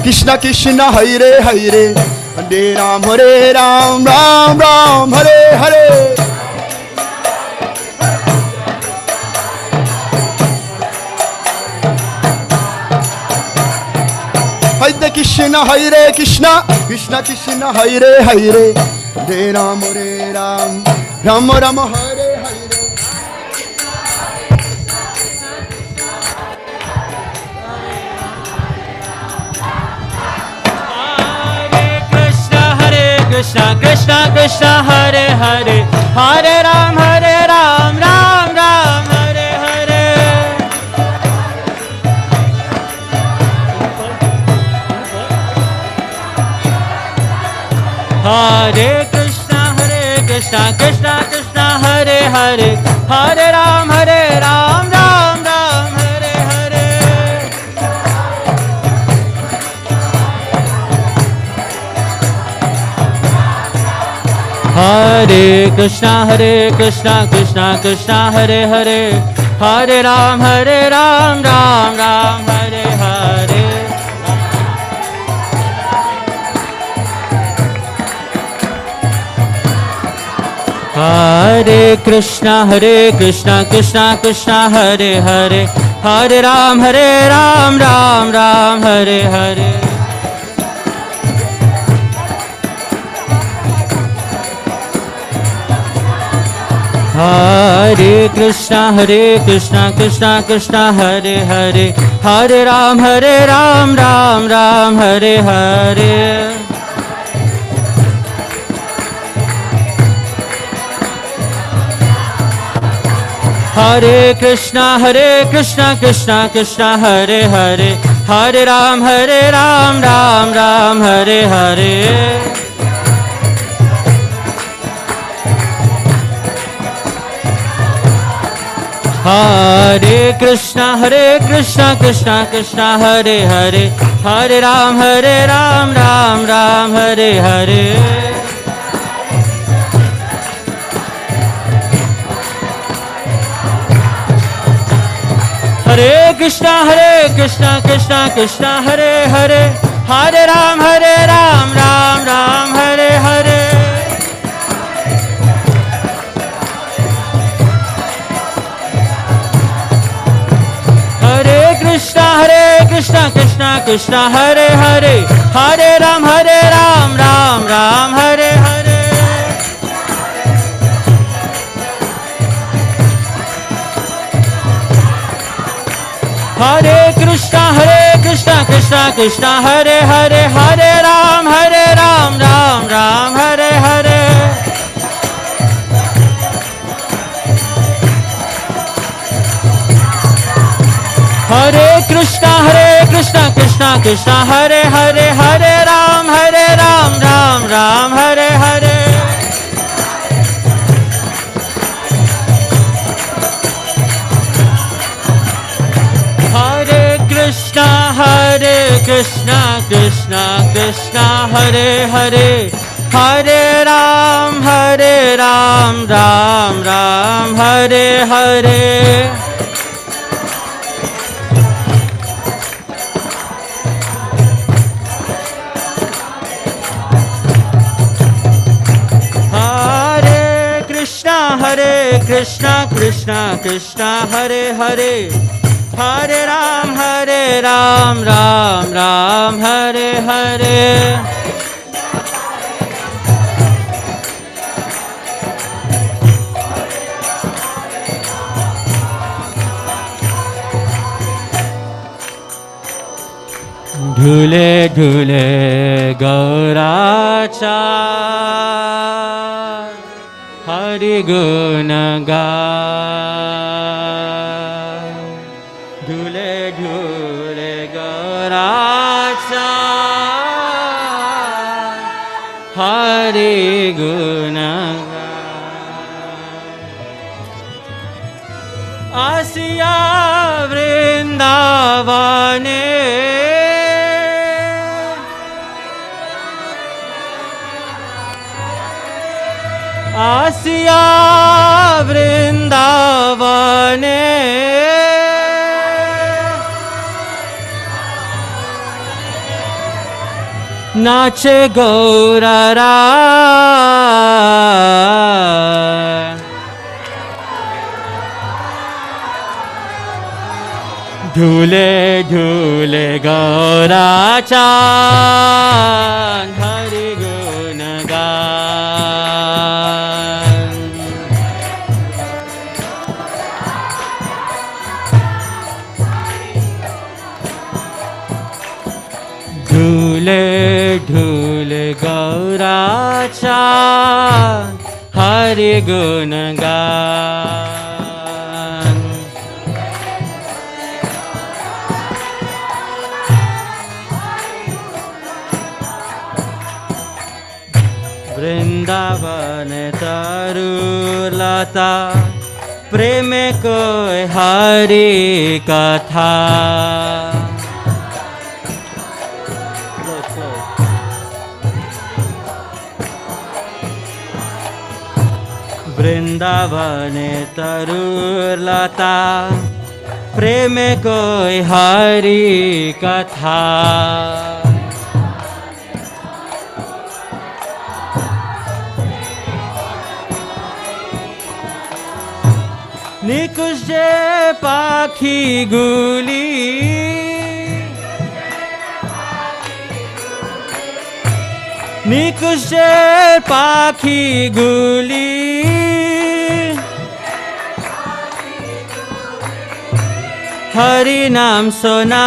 Krishna Krishna, Hare Hare, Hare Ram, Ram Ram, Hare Hare. Hare Krishna, Krishna Krishna, Hare Hare, Hare Ram, Ram Ram, Hare Hare. Krishna Krishna Krishna Hare Hare, Hare Ram Ram Ram, Hare Hare. Hare Krishna Krishna Krishna, Hare Hare, Hare Ram Ram Ram, Hare Hare. Hare Krishna Krishna Krishna, Hare Hare, Hare Ram Ram Ram, Hare Hare. Hare Krishna Krishna Krishna, Hare Hare, Hare Ram Ram, Hare Hare. Hare Krishna Krishna Krishna, Hare Hare, Hare Ram Ram, Hare Hare. Hare Krishna Krishna Krishna, Hare Hare, Hare Ram Ram, Hare Hare. Hare Krishna Krishna Krishna, Hare Hare, Hare Ram Ram, Hare Hare. Hare Krishna Krishna Krishna Hare Hare, Hare Ram Ram Ram Hare Hare. Hare Krishna Krishna Krishna Hare Hare, Hare Ram Ram Ram Hare Hare. Hare Krishna Krishna Krishna Hare Hare, Hare Ram Ram Ram Hare Hare. Hare Krishna Krishna Krishna Hare Hare, Hare Ram Ram Ram Hare Hare. Hare Krishna Krishna Krishna Hare Hare, Hare Ram Ram Ram Hare Hare. Hare Krishna Krishna Hare Hare, Hare Ram Ram Ram Hare Hare. Dhule dhule Gaura cha Hari Guna ga. Dhule dhule Gaura cha Hari Guna ga. Asiya Vrindavane, Asiya Vrindavane, Nache Gaura Rai, Dhule dhule Gaura Chan, Hari Guna Gan. Dhule dhule Gaura Chan, Hari Guna Gan. Vrindavan तरुलता प्रेम को हरि कथा, वृंदावन तरुलता प्रेम को हरि कथा। निकुंज पाखी गुली, निकुंज पाखी गुली, हरि नाम सुनाए,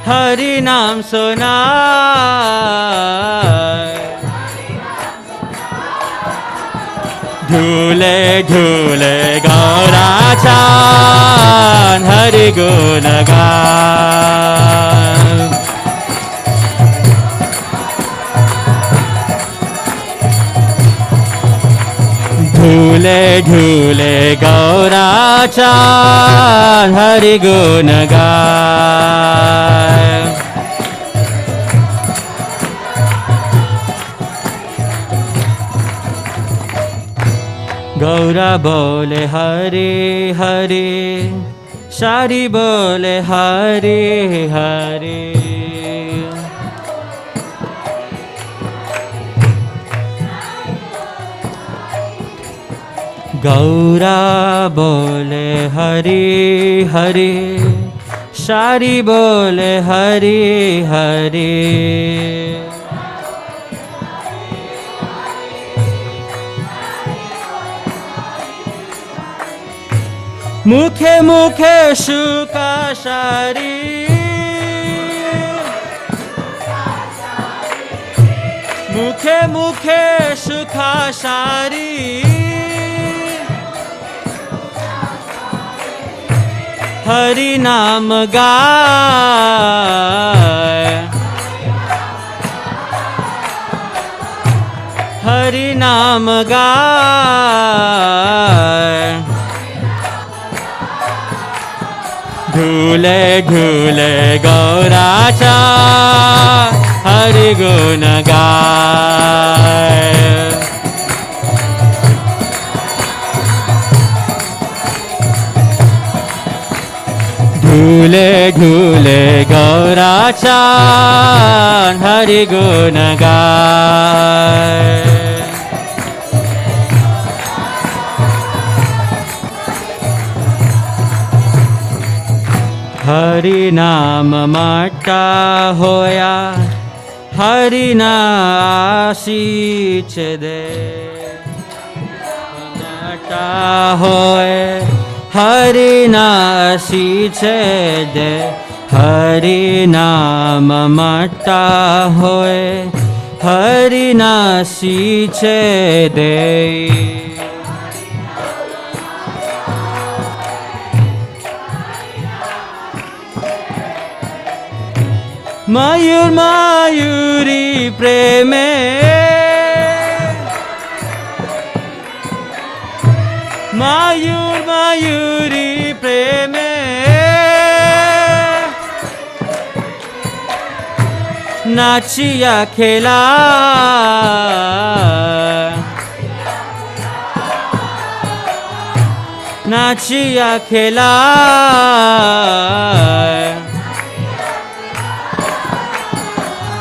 हरि नाम सुनाए। झूले झूले गौरा चान, हरि गुण गान। झूले झूले गौरा चान, हरि गुण गान। गौरा बोले हरे हरे, सारी बोले हरे हरे। गौरा बोले हरे हरे, सारी बोले हरे हरे। मुखे मुखे सुका सारी, मुखे मुखे सुखा सारी। हरि नाम गाय, हरि नाम गाय। ढूले ढूले गौराचा, हरि गुण गाय। ढूले ढूले गौराचा, हरि गुण गाय। हरि नाम मट्टा होया, हरि नाशीच दे। मट्टा होए, हरि नाशीच दे। हरि नाम मट्टा होए, हरि नाशीच दे। मयूर मयूरी प्रेमे, मयूर मयूरी प्रेमे। नाचिया खेला, नाचिया खेला।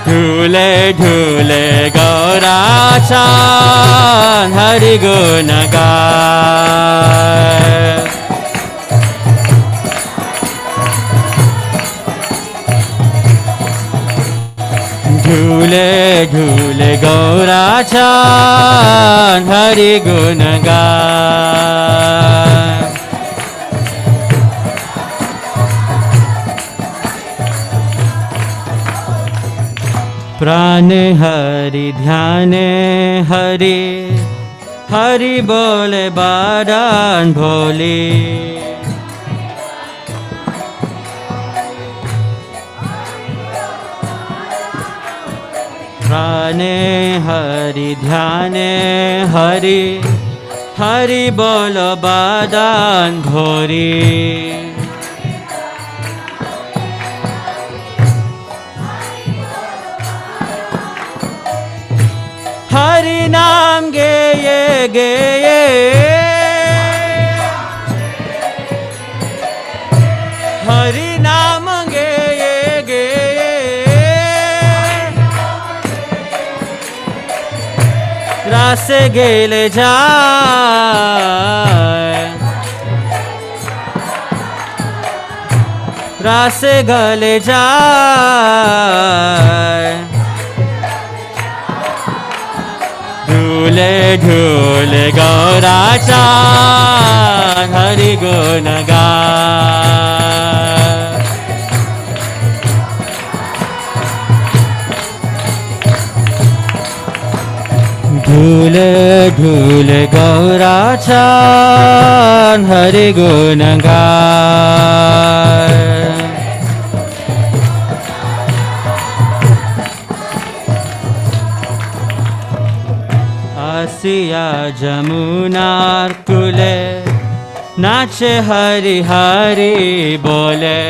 ढूले ढूले गौराचा, हरि गुण गाय। ढूले ढूले गौराचा, हरि गुण गाय। प्राण हरि ध्यान हरि, हरि बोले बारान भोले। प्राण हरि ध्यान हरि, हरि बोलो बादान घोरी। हरि नाम गेये गेये, हरि नाम गेये गेये। रासे गेले जाय, रासे गले जाय। ढूले ढूले गौराचा, हरि गुण गाय। ढूले ढूले गौराचा, हरि गुण गाय। आसिया जमुनार कुले, नाचे हरि हरि बोले।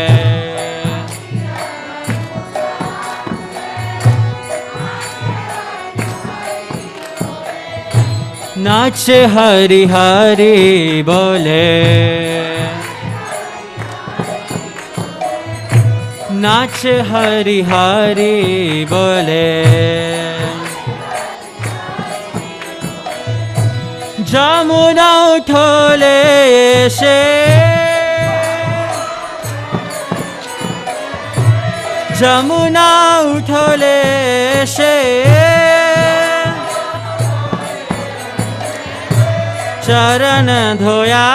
नाच हरि हरि बोले, नाच हरि हरि बोले। যমুনা উঠলে এসে, যমুনা উঠলে এসে, চরণ ধোয়া,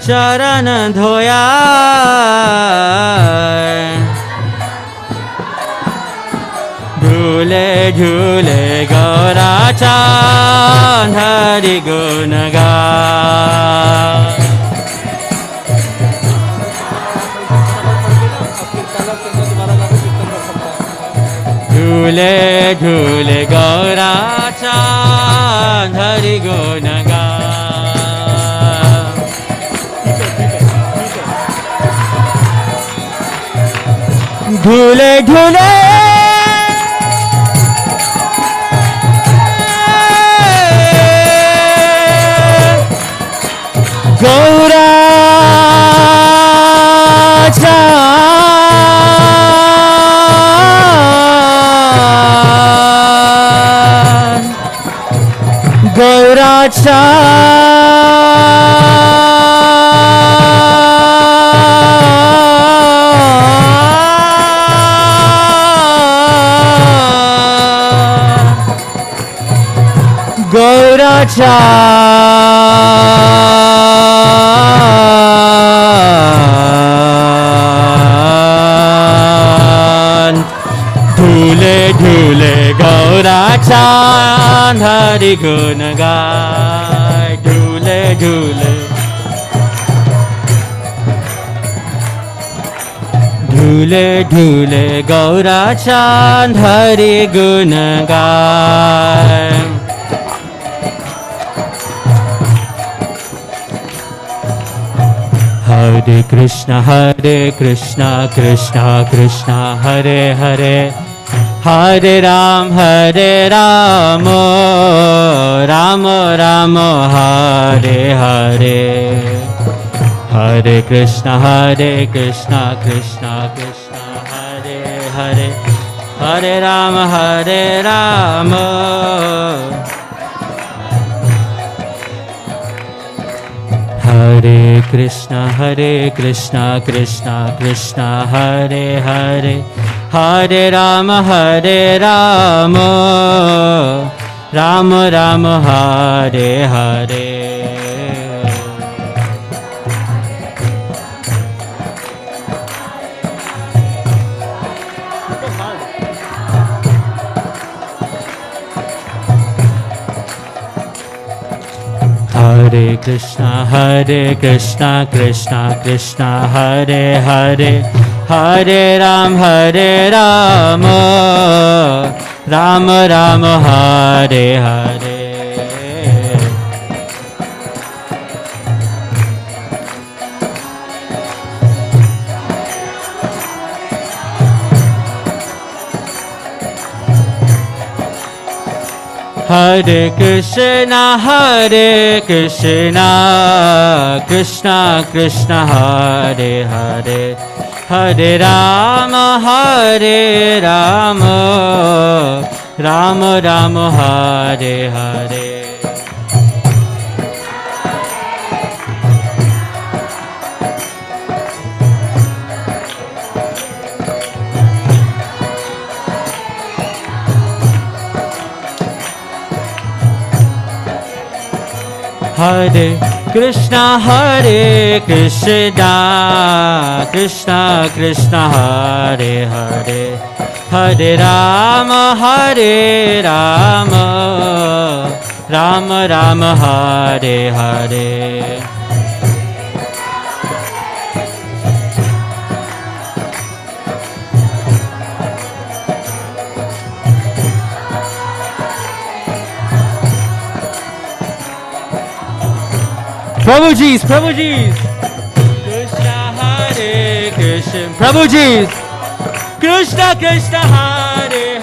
চরণ ধোয়া। झूले झूले गौरा चाँद हरि गुण गाए। झूले झूले गौरा चाँद हरि गुण गाए। झूले झूले गौरा चाँद, गौरा चाँद, गौरा चाँद। झूले झूले गौरा चाँद हरि गुण गाए। झूले झूले झूले झूले गौरा चाँद हरि गुण गाए। Hare Krishna Krishna Krishna Hare Hare, Hare Ram Ram Ram Hare Hare. Hare Krishna Krishna Krishna Hare Hare, Hare Ram Hare Krishna Krishna Krishna Hare Hare, Hare Ram Ram Ram Hare Hare. Hare Krishna Krishna Krishna Hare Hare, Hare Ram Ram Ram Hare Hare. Hare Krishna Krishna Krishna Hare Hare, Hare Ram Ram Ram Hare Hare. Hare Krishna Krishna Krishna Hare Hare, Hare Ram Ram Ram Hare Hare. Prabhuji's, Krishna Hare Krishna, Prabhuji's, Krishna Krishna Hare